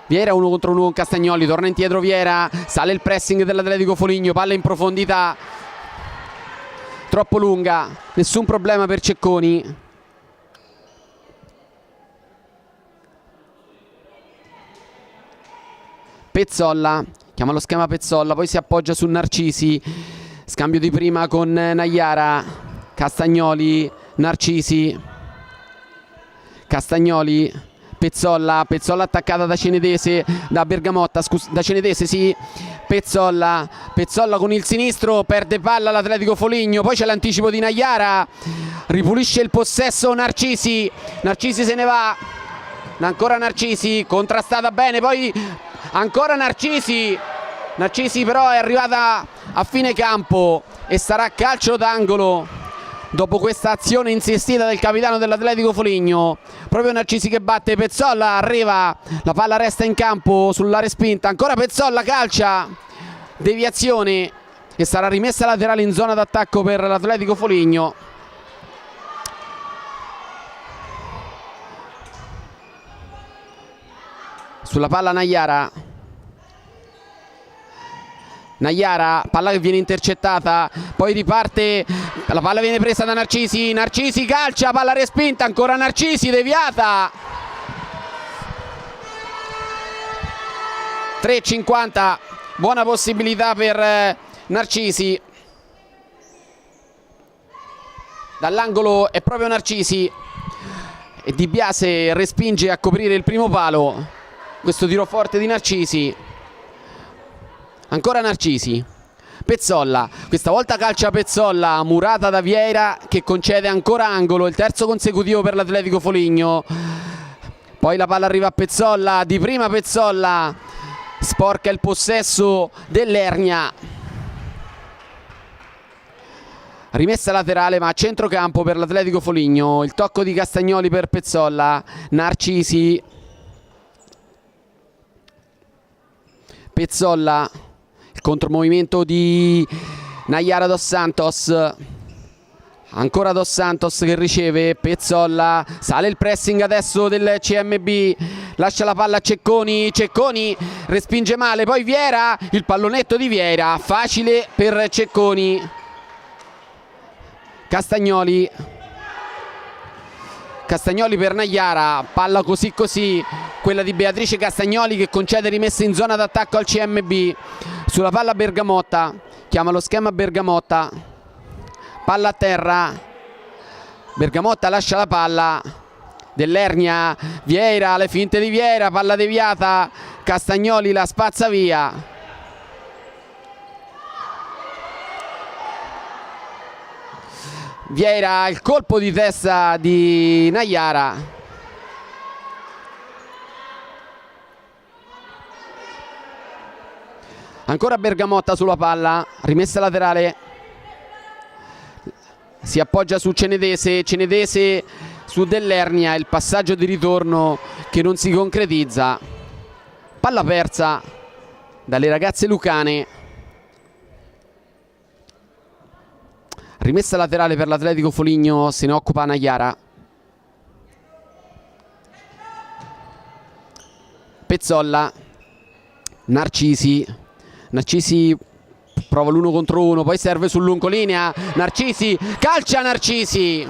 Vieira 1 contro 1 con Castagnoli, torna indietro Vieira, sale il pressing dell'Atletico Foligno, palla in profondità, troppo lunga, nessun problema per Cecconi. Pezzolla, chiama lo schema Pezzolla, poi si appoggia su Narcisi, scambio di prima con Naiara, Castagnoli, Narcisi, Castagnoli, Pezzolla, Pezzolla attaccata da Cenedese, da Bergamotta, da Cenedese sì, Pezzolla, Pezzolla con il sinistro, perde palla l'Atletico Foligno, poi c'è l'anticipo di Naiara, ripulisce il possesso Narcisi, Narcisi se ne va, ancora Narcisi, contrastata bene, poi ancora Narcisi, Narcisi però è arrivata a fine campo e sarà calcio d'angolo dopo questa azione insistita del capitano dell'Atletico Foligno. Proprio Narcisi che batte, Pezzolla arriva, la palla resta in campo sulla respinta, ancora Pezzolla calcia, deviazione e sarà rimessa laterale in zona d'attacco per l'Atletico Foligno. Sulla palla Naiara, Naiara, palla che viene intercettata, poi riparte, la palla viene presa da Narcisi, Narcisi calcia, palla respinta, ancora Narcisi, deviata. 3,50, buona possibilità per Narcisi. Dall'angolo è proprio Narcisi e Di Biase respinge a coprire il primo palo. Questo tiro forte di Narcisi, ancora Narcisi, Pezzolla, questa volta calcia Pezzolla, murata da Vieira che concede ancora angolo, il terzo consecutivo per l'Atletico Foligno. Poi la palla arriva a Pezzolla, di prima Pezzolla, sporca il possesso dell'Ernia. Rimessa laterale ma a centrocampo per l'Atletico Foligno, il tocco di Castagnoli per Pezzolla, Narcisi, Pezzolla, il contromovimento di Naiara Dos Santos, ancora Dos Santos che riceve, Pezzolla, sale il pressing adesso del CMB, lascia la palla a Cecconi, Cecconi respinge male, poi Vieira, il pallonetto di Vieira, facile per Cecconi, Castagnoli, Castagnoli per Naiara, palla così così, quella di Beatrice Castagnoli che concede rimessa in zona d'attacco al CMB. Sulla palla Bergamotta, chiama lo schema Bergamotta, palla a terra, Bergamotta lascia la palla dell'Ernia, Vieira, le finte di Vieira, palla deviata, Castagnoli la spazza via. Vieira, il colpo di testa di Naiara. Ancora Bergamotta sulla palla, rimessa laterale, si appoggia su Cenedese, Cenedese su dell'Ernia, il passaggio di ritorno che non si concretizza. Palla persa dalle ragazze lucane. Rimessa laterale per l'Atletico Foligno, se ne occupa Naiara. Pezzolla, Narcisi, Narcisi prova l'1 contro 1, poi serve sul lungolinea, Narcisi, calcia Narcisi,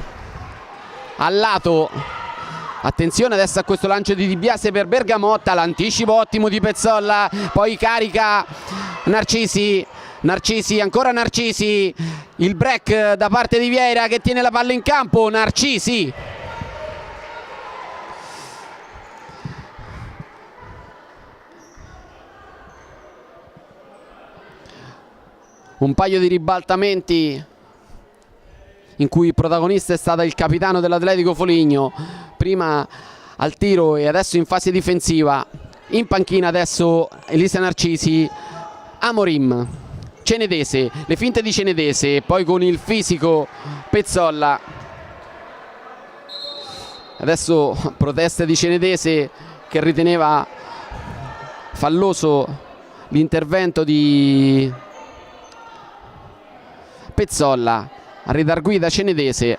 al lato. Attenzione adesso a questo lancio di Di Biase per Bergamotta, l'anticipo ottimo di Pezzolla, poi carica Narcisi, Narcisi, ancora Narcisi, il break da parte di Vieira che tiene la palla in campo, Narcisi. Un paio di ribaltamenti in cui il protagonista è stato il capitano dell'Atletico Foligno, prima al tiro e adesso in fase difensiva. In panchina adesso Elisa Narcisi, Amorim, Cenedese, le finte di Cenedese, poi con il fisico Pezzolla. Adesso proteste di Cenedese che riteneva falloso l'intervento di Pezzolla. A redarguida Cenedese.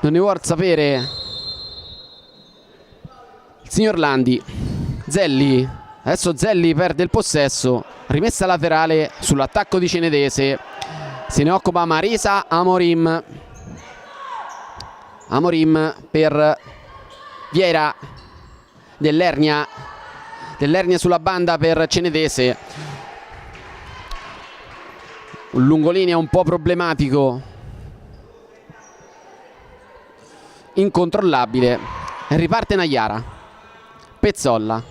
Non ne vuol sapere il signor Landi. Zelli, adesso Zelli perde il possesso, rimessa laterale sull'attacco di Cenedese, se ne occupa Marisa Amorim. Amorim per Vieira, Dell'Ernia sulla banda per Cenedese, un lungolinea un po' problematico, incontrollabile, e riparte Naiara. Pezzolla,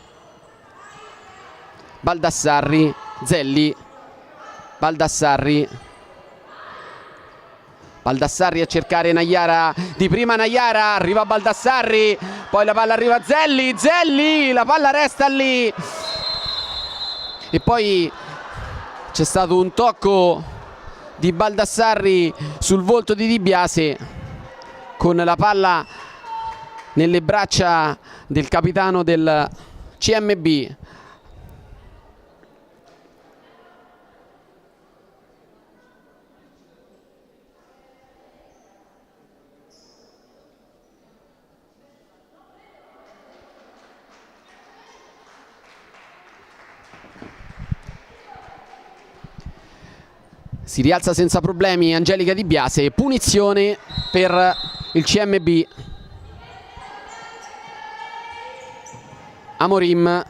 Baldassarri, Zelli, Baldassarri a cercare Naiara, di prima Naiara, arriva Baldassarri, poi la palla arriva a Zelli, la palla resta lì e poi c'è stato un tocco di Baldassarri sul volto di Di Biase con la palla nelle braccia del capitano del CMB. Si rialza senza problemi Angelica Di Biase, punizione per il CMB. Amorim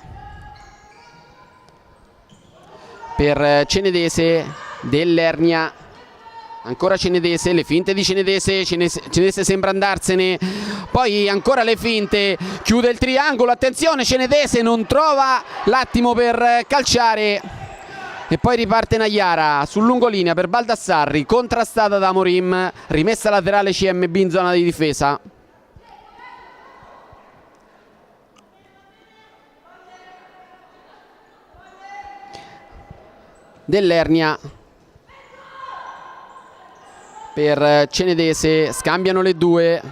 per Cenedese, Dell'Ernia, ancora Cenedese, le finte di Cenedese sembra andarsene, poi ancora le finte, chiude il triangolo, attenzione, Cenedese non trova l'attimo per calciare. E poi riparte Naiara sul lungolinea per Baldassarri, contrastata da Amorim, rimessa laterale CMB in zona di difesa. Dell'Ernia per Cenedese, scambiano le due,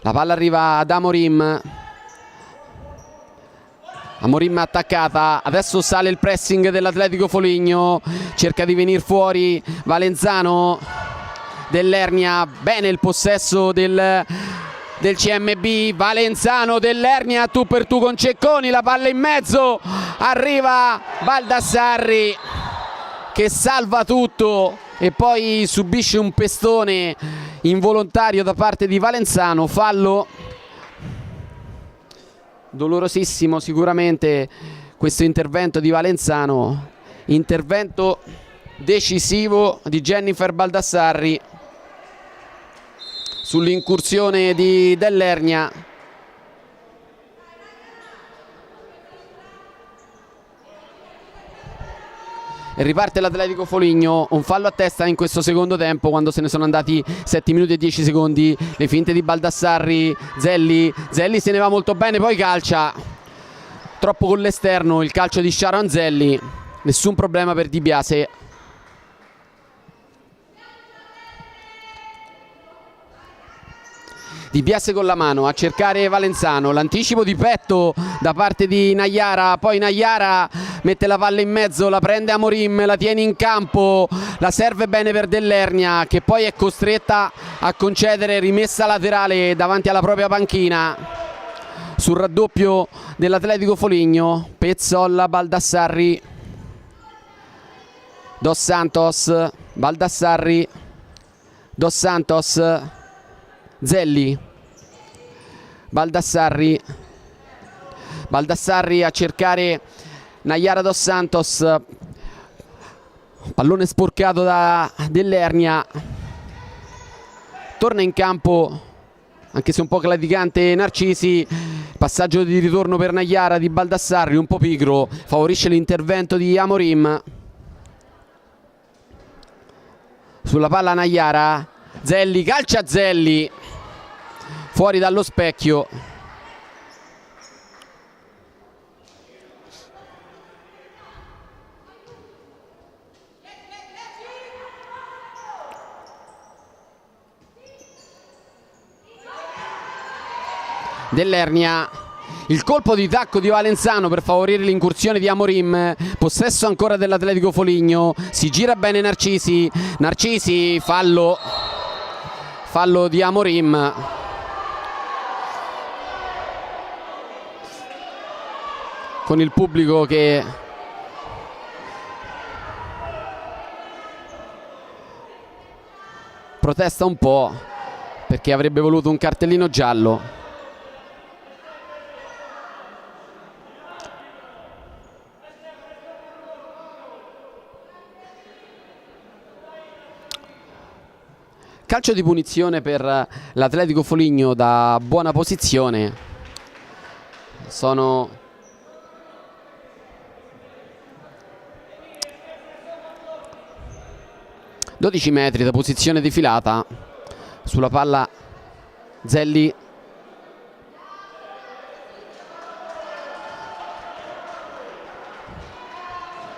la palla arriva ad Amorim. Amorim attaccata, adesso sale il pressing dell'Atletico Foligno, cerca di venire fuori Valenzano, Dell'Ernia, bene il possesso del CMB, Valenzano, Dell'Ernia, tu per tu con Cecconi, la palla in mezzo, arriva Baldassarri che salva tutto e poi subisce un pestone involontario da parte di Valenzano, fallo. Dolorosissimo sicuramente questo intervento di Valenzano, intervento decisivo di Jennifer Baldassarri sull'incursione di Dell'Ernia. E riparte l'Atletico Foligno, un fallo a testa in questo secondo tempo quando se ne sono andati 7 minuti e 10 secondi. Le finte di Baldassarri, Zelli se ne va molto bene, poi calcia troppo con l'esterno, il calcio di Sharon Zelli, nessun problema per Di Biase. Di Biase con la mano a cercare Valenzano, l'anticipo di petto da parte di Naiara, poi Naiara mette la palla in mezzo, la prende Amorim, la tiene in campo, la serve bene per Dell'Ernia che poi è costretta a concedere rimessa laterale davanti alla propria panchina sul raddoppio dell'Atletico Foligno. Pezzolla, Baldassarri, Dos Santos, Baldassarri, Dos Santos, Zelli, Baldassarri a cercare Naiara Dos Santos, pallone sporcato da Dell'Ernia, torna in campo anche se un po' claudicante Narcisi, passaggio di ritorno per Naiara di Baldassarri, un po' pigro, favorisce l'intervento di Amorim. Sulla palla Naiara, Zelli, calcia Zelli, fuori dallo specchio. Dell'Ernia, il colpo di tacco di Valenzano per favorire l'incursione di Amorim, possesso ancora dell'Atletico Foligno, si gira bene Narcisi, fallo di Amorim. con il pubblico che protesta un po' perché avrebbe voluto un cartellino giallo. Calcio di punizione per l'Atletico Foligno da buona posizione. Sono 12 metri da posizione defilata. Sulla palla Zelli.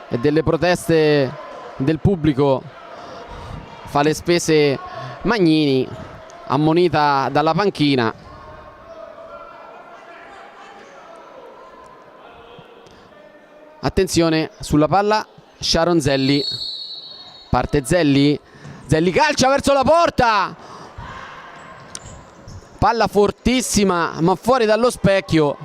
E delle proteste del pubblico fa le spese Magnini, ammonita dalla panchina. Attenzione sulla palla Sharon Zelli. Parte Zelli, Zelli calcia verso la porta, palla fortissima ma fuori dallo specchio.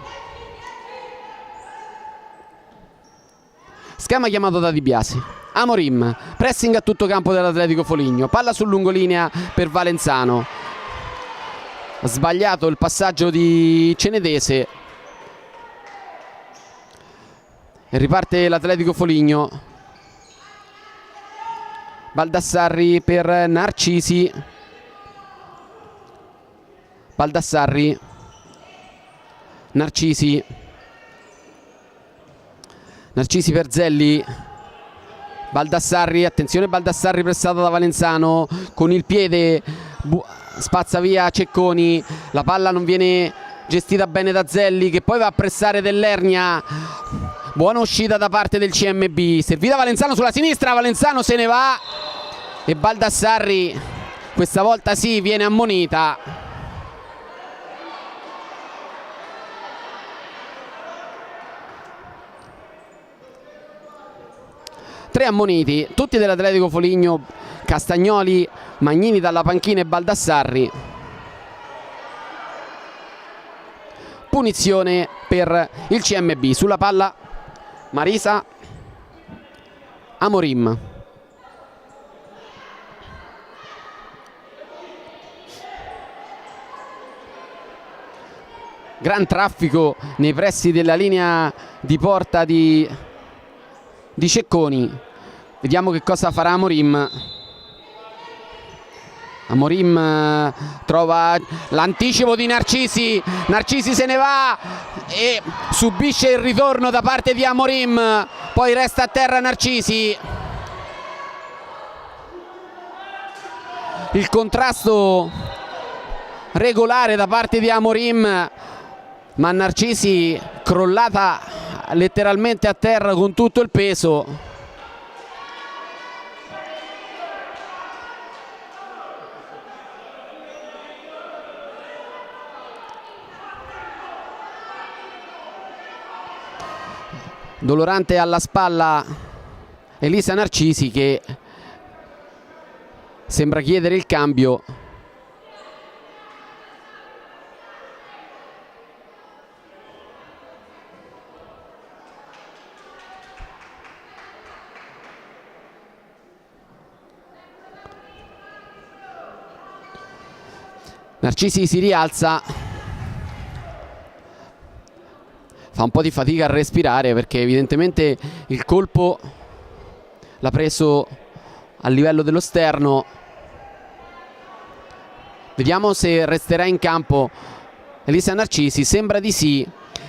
Schema chiamato da Di Biasi. Amorim, pressing a tutto campo dell'Atletico Foligno, palla sul lungolinea per Valenzano. Sbagliato il passaggio di Cenedese e riparte l'Atletico Foligno. Baldassarri per Narcisi. Baldassarri, Narcisi, Narcisi per Zelli. Baldassarri, attenzione Baldassarri pressato da Valenzano con il piede, spazza via Cecconi, la palla non viene gestita bene da Zelli che poi va a pressare Dell'Ernia. Buona uscita da parte del CMB, servita Valenzano sulla sinistra, Valenzano se ne va e Baldassarri questa volta sì viene ammonita. Tre ammoniti, tutti dell'Atletico Foligno, Castagnoli, Magnini dalla panchina e Baldassarri. Punizione per il CMB, sulla palla Marisa, Amorim. Gran traffico nei pressi della linea di porta di Cecconi. Vediamo che cosa farà Amorim. Amorim trova l'anticipo di Narcisi, Narcisi se ne va e subisce il ritorno da parte di Amorim, poi resta a terra Narcisi. Il contrasto regolare da parte di Amorim, ma Narcisi crollata letteralmente a terra con tutto il peso. Dolorante alla spalla Elisa Narcisi che sembra chiedere il cambio. Narcisi si rialza, fa un po' di fatica a respirare perché evidentemente il colpo l'ha preso a livello dello sterno. Vediamo se resterà in campo Elisa Narcisi, sembra di sì.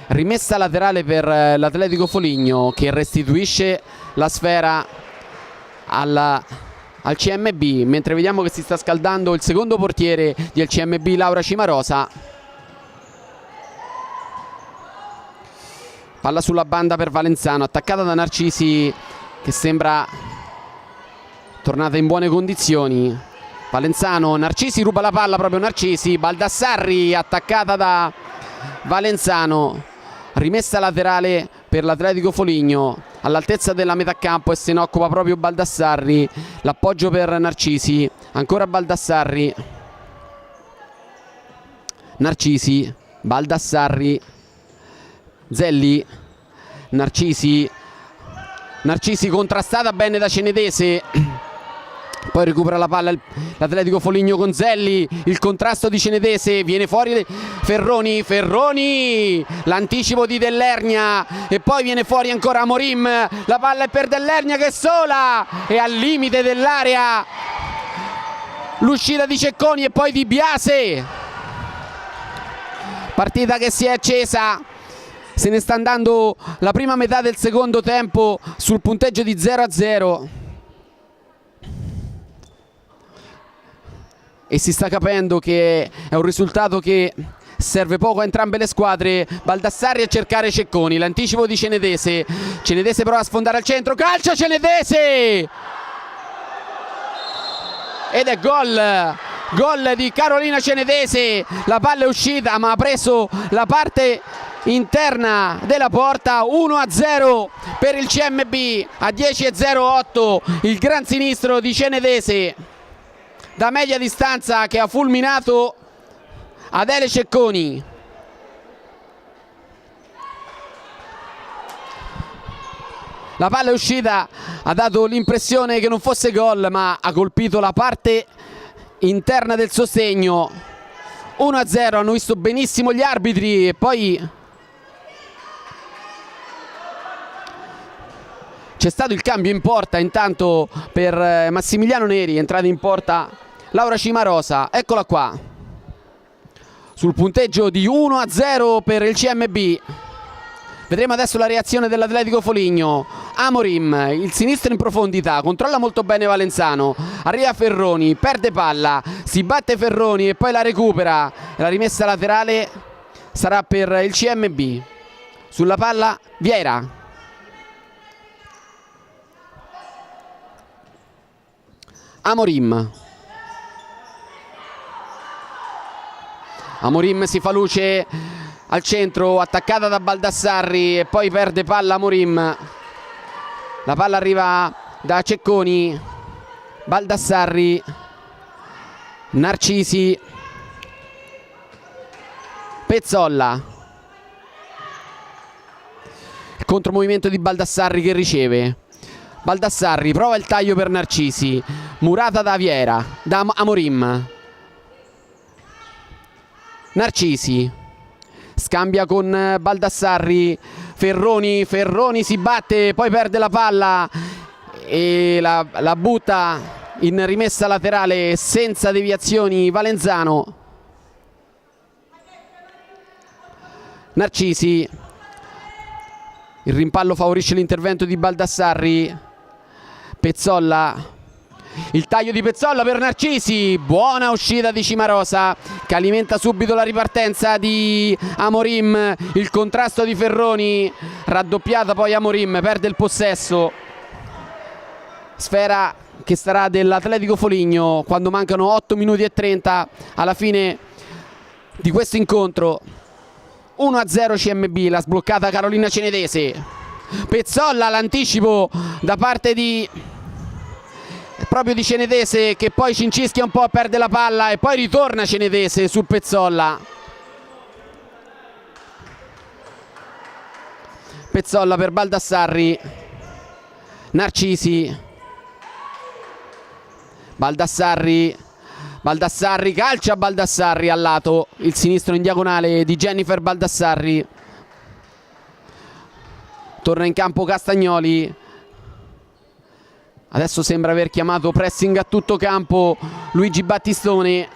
Rimessa laterale per l'Atletico Foligno che restituisce la sfera al CMB, mentre vediamo che si sta scaldando il secondo portiere del CMB, Laura Cimarosa. Palla sulla banda per Valenzano, attaccata da Narcisi che sembra tornata in buone condizioni. Valenzano, Narcisi ruba la palla, proprio Narcisi. Baldassarri attaccata da Valenzano, rimessa laterale per l'Atletico Foligno all'altezza della metà campo e se ne occupa proprio Baldassarri. L'appoggio per Narcisi, ancora Baldassarri, Narcisi, Baldassarri, Zelli, Narcisi contrastata bene da Cenedese, poi recupera la palla l'Atletico Foligno con Zelli, il contrasto di Cenedese, viene fuori Ferroni, l'anticipo di Dell'Ernia e poi viene fuori ancora Amorim, la palla è per Dell'Ernia che è sola e al limite dell'area l'uscita di Cecconi e poi di Biase. Partita che si è accesa, se ne sta andando la prima metà del secondo tempo sul punteggio di 0-0 e si sta capendo che è un risultato che serve poco a entrambe le squadre. Baldassarri a cercare Cecconi, l'anticipo di Cenedese prova a sfondare al centro, calcia Cenedese ed è gol di Carolina Cenedese. La palla è uscita ma ha preso la parte interna della porta. 1-0 per il CMB, a 10:08 il gran sinistro di Cenedese da media distanza che ha fulminato Adele Cecconi. La palla è uscita, ha dato l'impressione che non fosse gol ma ha colpito la parte interna del sostegno. 1-0, hanno visto benissimo gli arbitri e poi c'è stato il cambio in porta intanto per Massimiliano Neri, è entrata in porta Laura Cimarosa, eccola qua, sul punteggio di 1-0 per il CMB. Vedremo adesso la reazione dell'Atletico Foligno. Amorim, il sinistro in profondità, controlla molto bene Valenzano, arriva Ferroni, perde palla, si batte Ferroni e poi la recupera. La rimessa laterale sarà per il CMB. Sulla palla Vieira. Amorim si fa luce al centro, attaccata da Baldassarri e poi perde palla Amorim. La palla arriva da Cecconi, Baldassarri, Narcisi, Pezzolla. Il contromovimento di Baldassarri che riceve. Baldassarri prova il taglio per Narcisi, murata da Vieira, da Amorim. Narcisi scambia con Baldassarri, Ferroni si batte, poi perde la palla e la butta in rimessa laterale senza deviazioni Valenzano. Narcisi, il rimpallo favorisce l'intervento di Baldassarri. Pezzolla, il taglio di Pezzolla per Narcisi, buona uscita di Cimarosa che alimenta subito la ripartenza di Amorim, il contrasto di Ferroni, raddoppiata poi Amorim, perde il possesso. Sfera che sarà dell'Atletico Foligno quando mancano 8 minuti e 30 alla fine di questo incontro. 1-0 CMB, la sbloccata Carolina Cenedese. Pezzolla, l'anticipo da parte proprio di Cenedese che poi cincischia un po', perde la palla e poi ritorna Cenedese su Pezzolla. Pezzolla per Baldassarri, Narcisi, Baldassarri, calcia Baldassarri al lato, il sinistro in diagonale di Jennifer Baldassarri. Torna in campo Castagnoli. Adesso sembra aver chiamato pressing a tutto campo Luigi Battistone.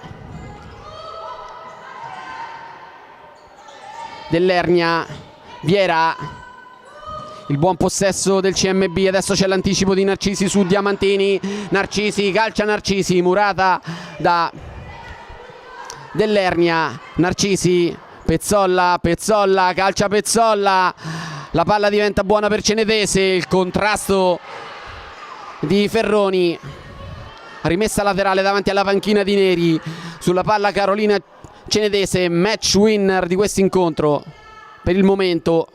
Dell'Ernia, Vieira, il buon possesso del CMB. Adesso c'è l'anticipo di Narcisi su Diamantini. Narcisi, calcia Narcisi, murata da Dell'Ernia. Narcisi, Pezzolla, calcia Pezzolla. La palla diventa buona per Cenedese, il contrasto di Ferroni, rimessa laterale davanti alla panchina di Neri. Sulla palla Carolina Cenedese, match winner di questo incontro per il momento.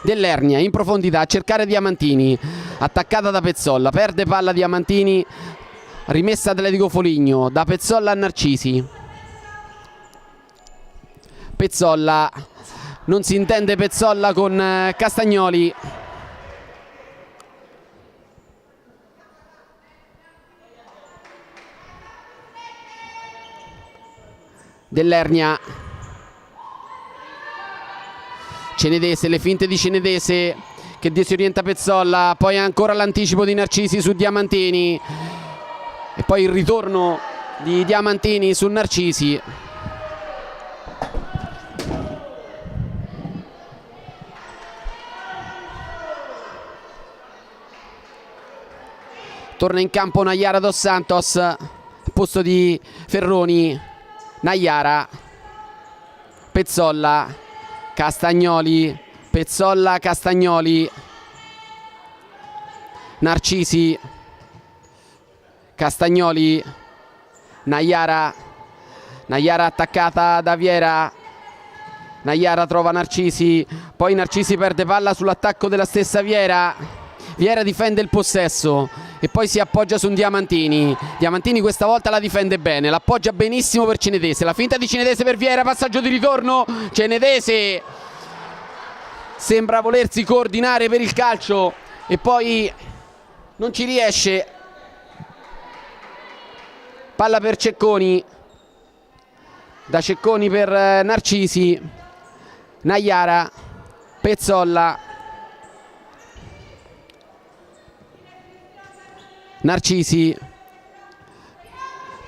Dell'Ernia in profondità a cercare Diamantini, attaccata da Pezzolla, perde palla Diamantini, rimessa Atletico Foligno da Pezzolla a Narcisi. Pezzolla, non si intende Pezzolla con Castagnoli. Dell'Ernia, Cenedese, le finte di Cenedese che disorienta Pezzolla, poi ancora l'anticipo di Narcisi su Diamantini e poi il ritorno di Diamantini su Narcisi. Torna in campo Nayara Dos Santos al posto di Ferroni. Nayara, Pezzolla, Castagnoli, Pezzolla, Castagnoli, Narcisi, Castagnoli, Nayara, Nayara attaccata da Viera, Nayara trova Narcisi, poi Narcisi perde palla sull'attacco della stessa Viera, Viera difende il possesso e poi si appoggia su un Diamantini. Diamantini questa volta la difende bene, l'appoggia benissimo per Cenedese, la finta di Cenedese per Viera, passaggio di ritorno, Cenedese sembra volersi coordinare per il calcio e poi non ci riesce. Palla per Cecconi, da Cecconi per Narcisi, Nayara, Pezzolla, Narcisi,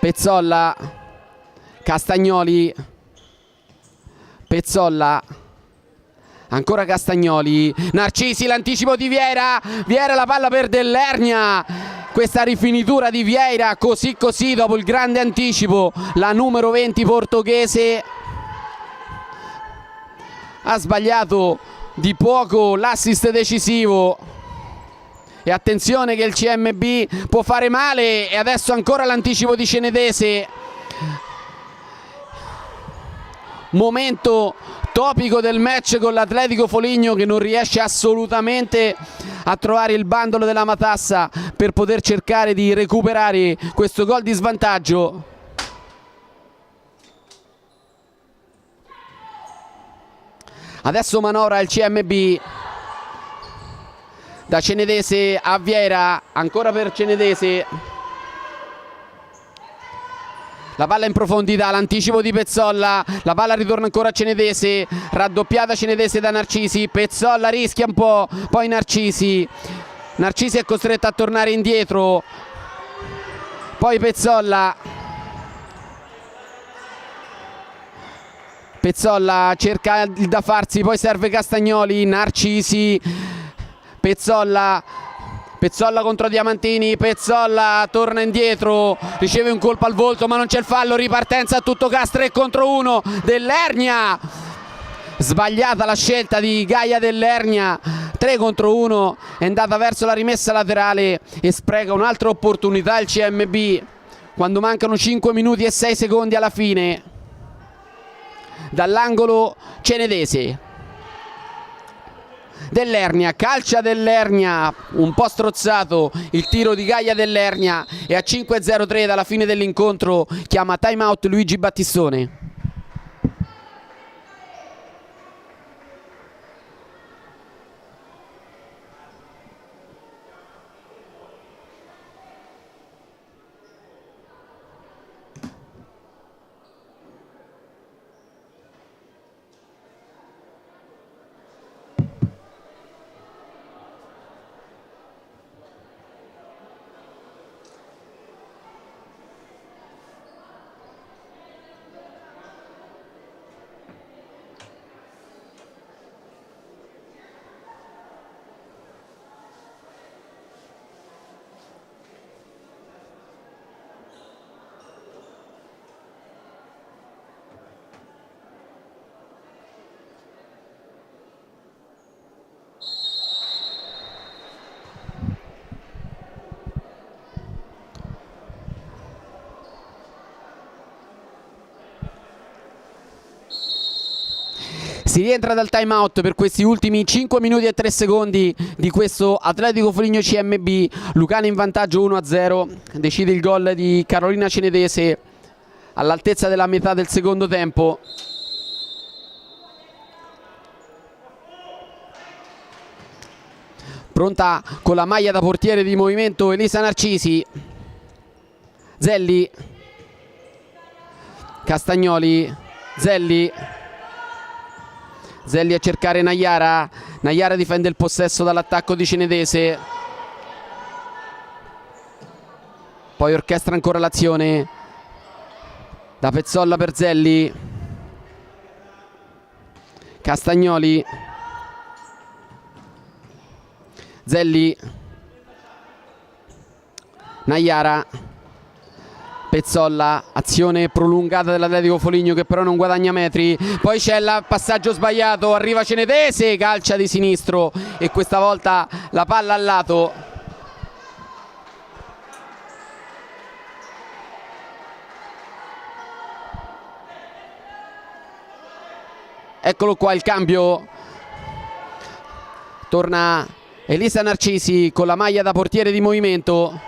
Pezzolla, Castagnoli, Pezzolla, ancora Castagnoli, Narcisi, l'anticipo di Viera, Viera la palla per Dell'Ernia, questa rifinitura di Vieira così così dopo il grande anticipo, la numero 20 portoghese ha sbagliato di poco l'assist decisivo. E attenzione che il CMB può fare male e adesso ancora l'anticipo di Cenedese. Momento topico del match con l'Atletico Foligno che non riesce assolutamente a trovare il bandolo della matassa per poter cercare di recuperare questo gol di svantaggio. Adesso manovra il CMB. Da Cenedese a Viera, ancora per Cenedese. La palla in profondità, l'anticipo di Pezzolla, la palla ritorna ancora a Cenedese, raddoppiata Cenedese da Narcisi, Pezzolla rischia un po', poi Narcisi è costretto a tornare indietro, poi Pezzolla cerca da farsi, poi serve Castagnoli, Narcisi, Pezzolla contro Diamantini, Pezzolla torna indietro, riceve un colpo al volto ma non c'è il fallo, ripartenza a tutto gas, 3 contro 1 Dell'Ernia, sbagliata la scelta di Gaia Dell'Ernia, 3 contro 1, è andata verso la rimessa laterale e spreca un'altra opportunità il CMB quando mancano 5 minuti e 6 secondi alla fine. Dall'angolo Cenedese, Dell'Ernia, calcia Dell'Ernia, un po' strozzato il tiro di Gaia Dell'Ernia e a 5:03 dalla fine dell'incontro chiama time out Luigi Battistone. Si rientra dal time out per questi ultimi 5 minuti e 3 secondi di questo Atletico Foligno CMB. Lucano in vantaggio 1-0, decide il gol di Carolina Cenedese all'altezza della metà del secondo tempo. pronta con la maglia da portiere di movimento Elisa Narcisi. Zelli, Castagnoli, Zelli a cercare Naiara. Naiara difende il possesso dall'attacco di Cenedese, poi orchestra ancora l'azione da Pezzolla per Zelli. Castagnoli, Zelli, Naiara, Pezzolla, azione prolungata dell'Atletico Foligno che però non guadagna metri, poi c'è il passaggio sbagliato, arriva Cenedese, calcia di sinistro e questa volta la palla al lato. Eccolo qua il cambio, torna Elisa Narcisi con la maglia da portiere di movimento.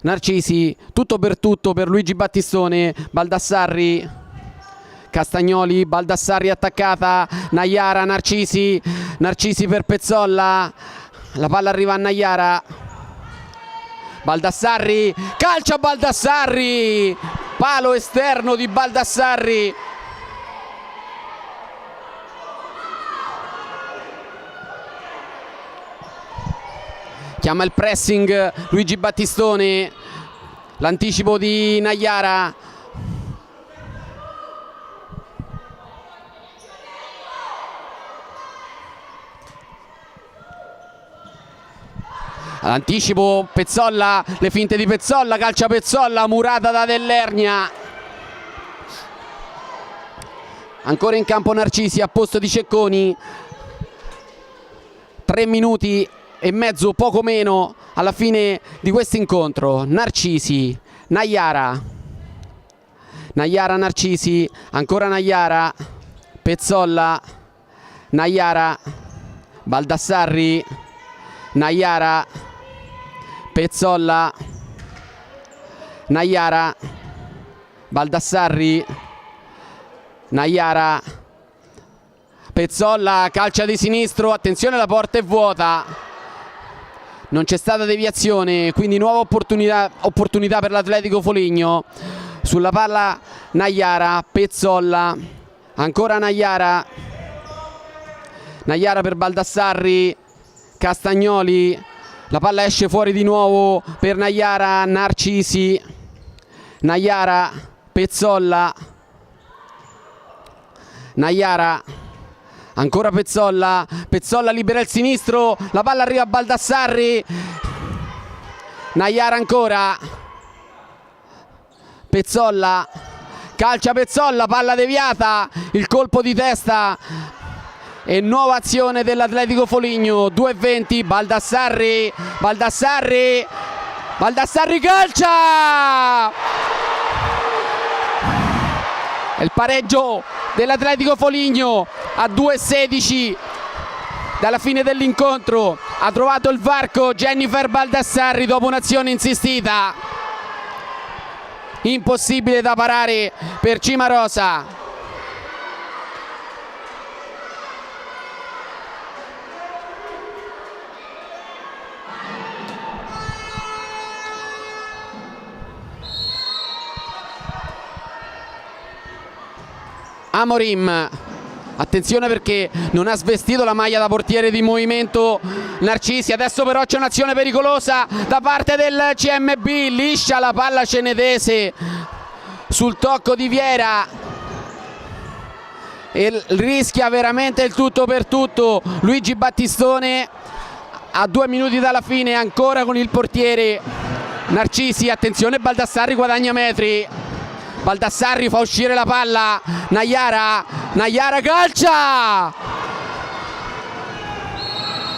Narcisi, tutto per Luigi Battistone. Baldassarri, Castagnoli, Baldassarri attaccata, Naiara, Narcisi per Pezzolla, la palla arriva a Naiara, Baldassarri, calcia Baldassarri, palo esterno di Baldassarri. Chiama il pressing Luigi Battistone, l'anticipo di Naiara. All'anticipo Pezzolla, le finte di Pezzolla, calcia Pezzolla, murata da Dell'Ernia. Ancora in campo Narcisi a posto di Cecconi. 3 minuti e mezzo, poco meno, alla fine di questo incontro. Narcisi, Naiara, Narcisi, ancora Naiara, Pezzolla, Naiara, Baldassarri, Naiara, Pezzolla, Naiara, Baldassarri, Naiara, Pezzolla, calcia di sinistro, attenzione la porta è vuota. Non c'è stata deviazione, quindi nuova opportunità per l'Atletico Foligno. Sulla palla Naiara, Pezzolla, ancora Naiara per Baldassarri, Castagnoli, la palla esce fuori di nuovo per Naiara, Narcisi, Naiara, Pezzolla, Naiara, ancora Pezzolla libera il sinistro, la palla arriva a Baldassarri, Naiara ancora, Pezzolla, calcia Pezzolla, palla deviata, il colpo di testa e nuova azione dell'Atletico Foligno. 2:20, Baldassarri, calcia! È il pareggio dell'Atletico Foligno a 2:16 dalla fine dell'incontro. Ha trovato il varco Jennifer Baldassarri dopo un'azione insistita, impossibile da parare per Cimarosa. Amorim, attenzione perché non ha svestito la maglia da portiere di movimento Narcisi. Adesso però c'è un'azione pericolosa da parte del CMB, liscia la palla Cenedese sul tocco di Viera e rischia veramente il tutto per tutto Luigi Battistone a 2 minuti dalla fine, ancora con il portiere Narcisi. Attenzione, Baldassarri guadagna metri, Baldassarri fa uscire la palla, Naiara calcia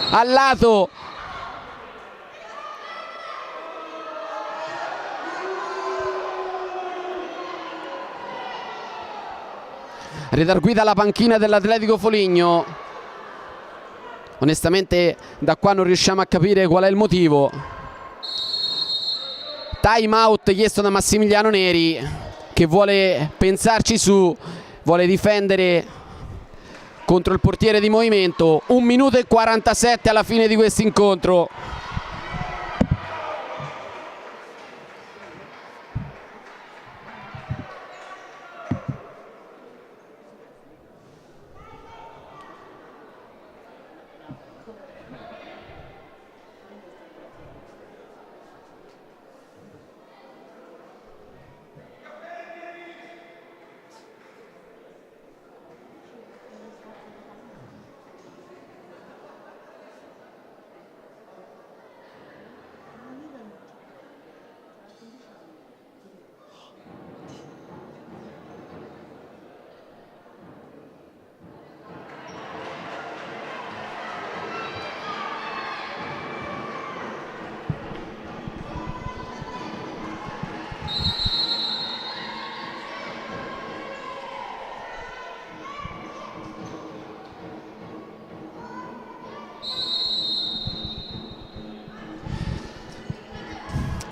al lato, redarguita la panchina dell'Atletico Foligno. Onestamente da qua non riusciamo a capire qual è il motivo. Time out chiesto da Massimiliano Neri, che vuole pensarci su, vuole difendere contro il portiere di Movimento. 1 minuto e 47 alla fine di questo incontro.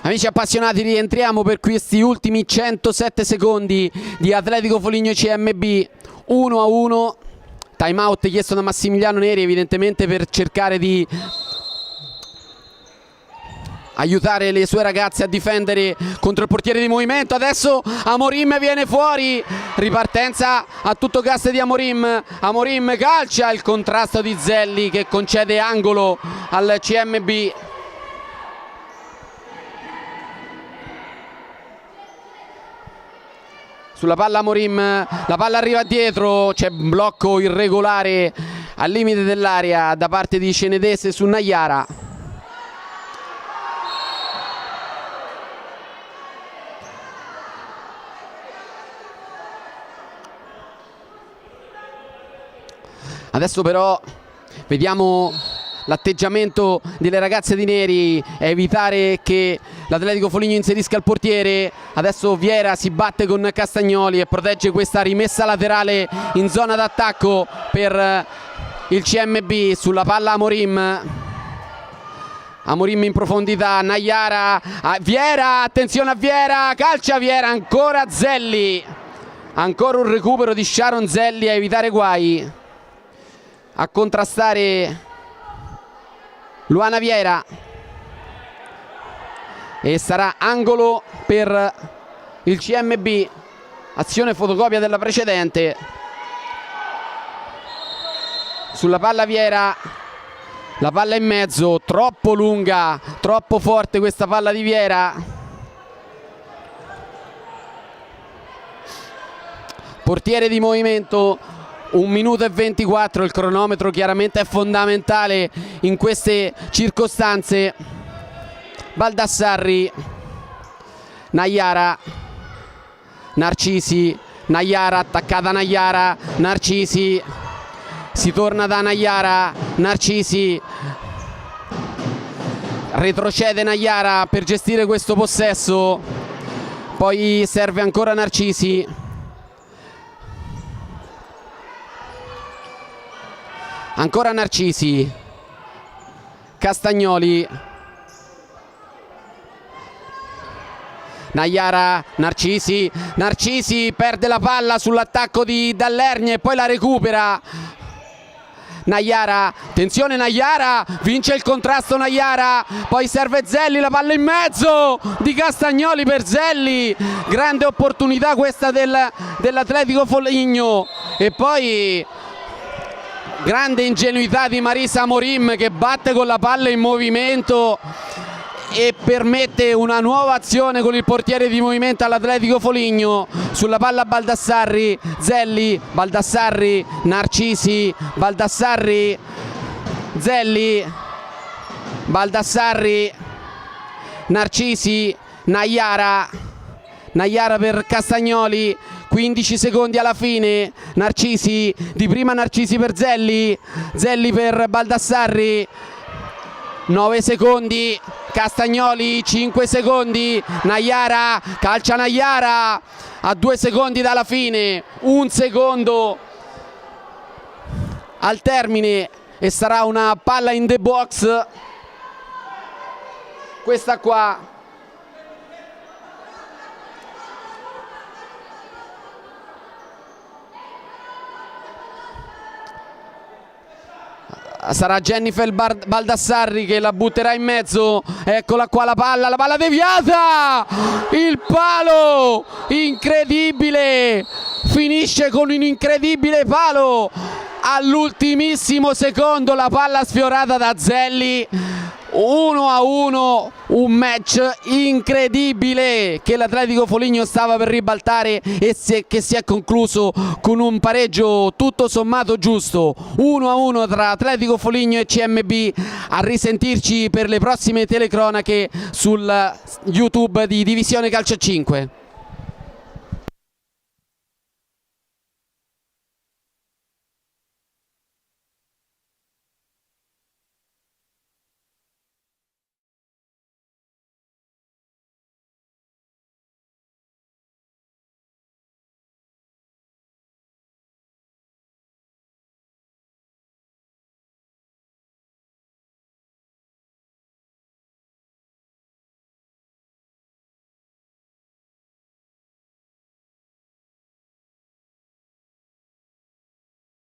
Amici appassionati, rientriamo per questi ultimi 107 secondi di Atletico Foligno CMB. 1-1. Time out chiesto da Massimiliano Neri, evidentemente per cercare di aiutare le sue ragazze a difendere contro il portiere di Movimento. Adesso Amorim viene fuori, ripartenza a tutto gas di Amorim. Amorim calcia, il contrasto di Zelli che concede angolo al CMB. Sulla palla Amorim, la palla arriva dietro, c'è un blocco irregolare al limite dell'area da parte di Cenedese su Nayara. Adesso però vediamo l'atteggiamento delle ragazze di Neri, evitare che l'Atletico Foligno inserisca il portiere. Adesso Viera si batte con Castagnoli e protegge questa rimessa laterale in zona d'attacco per il CMB. Sulla palla Amorim, Amorim in profondità, Nayara, Viera, attenzione a Viera, calcia Viera, ancora Zelli, ancora un recupero di Sharon Zelli a evitare guai, a contrastare Luana Viera, e sarà angolo per il CMB. Azione fotocopia della precedente. Sulla palla Viera, la palla in mezzo, troppo lunga, troppo forte questa palla di Viera. Portiere di Movimento, 1 minuto e 24, il cronometro chiaramente è fondamentale in queste circostanze. Baldassarri, Nayara, Narcisi, Nayara, attaccata Nayara, Narcisi, si torna da Nayara, Narcisi, retrocede Nayara per gestire questo possesso, poi serve ancora Narcisi. Ancora Narcisi, Castagnoli, Nayara, Narcisi, Narcisi perde la palla sull'attacco di Dallergne e poi la recupera. Nayara, attenzione Nayara, vince il contrasto Nayara, poi serve Zelli, la palla in mezzo di Castagnoli per Zelli, grande opportunità questa dell'Atletico Foligno, e poi grande ingenuità di Marisa Amorim che batte con la palla in movimento e permette una nuova azione con il portiere di Movimento all'Atletico Foligno. Sulla palla Baldassarri, Zelli, Baldassarri, Narcisi, Baldassarri, Zelli, Baldassarri, Narcisi, Nayara, Nayara per Castagnoli. 15 secondi alla fine, Narcisi, di prima Narcisi per Zelli, Zelli per Baldassarri, 9 secondi, Castagnoli, 5 secondi, Nayara, calcia Nayara, a 2 secondi dalla fine, 1 secondo al termine e sarà una palla in the box, questa qua. sarà Jennifer Baldassarri che la butterà in mezzo. Eccola qua la palla deviata, il palo incredibile, finisce con un incredibile palo all'ultimissimo secondo, la palla sfiorata da Zelli. 1-1, un match incredibile che l'Atletico Foligno stava per ribaltare e che si è concluso con un pareggio tutto sommato giusto. 1-1 tra Atletico Foligno e CMB. A risentirci per le prossime telecronache sul YouTube di Divisione Calcio 5.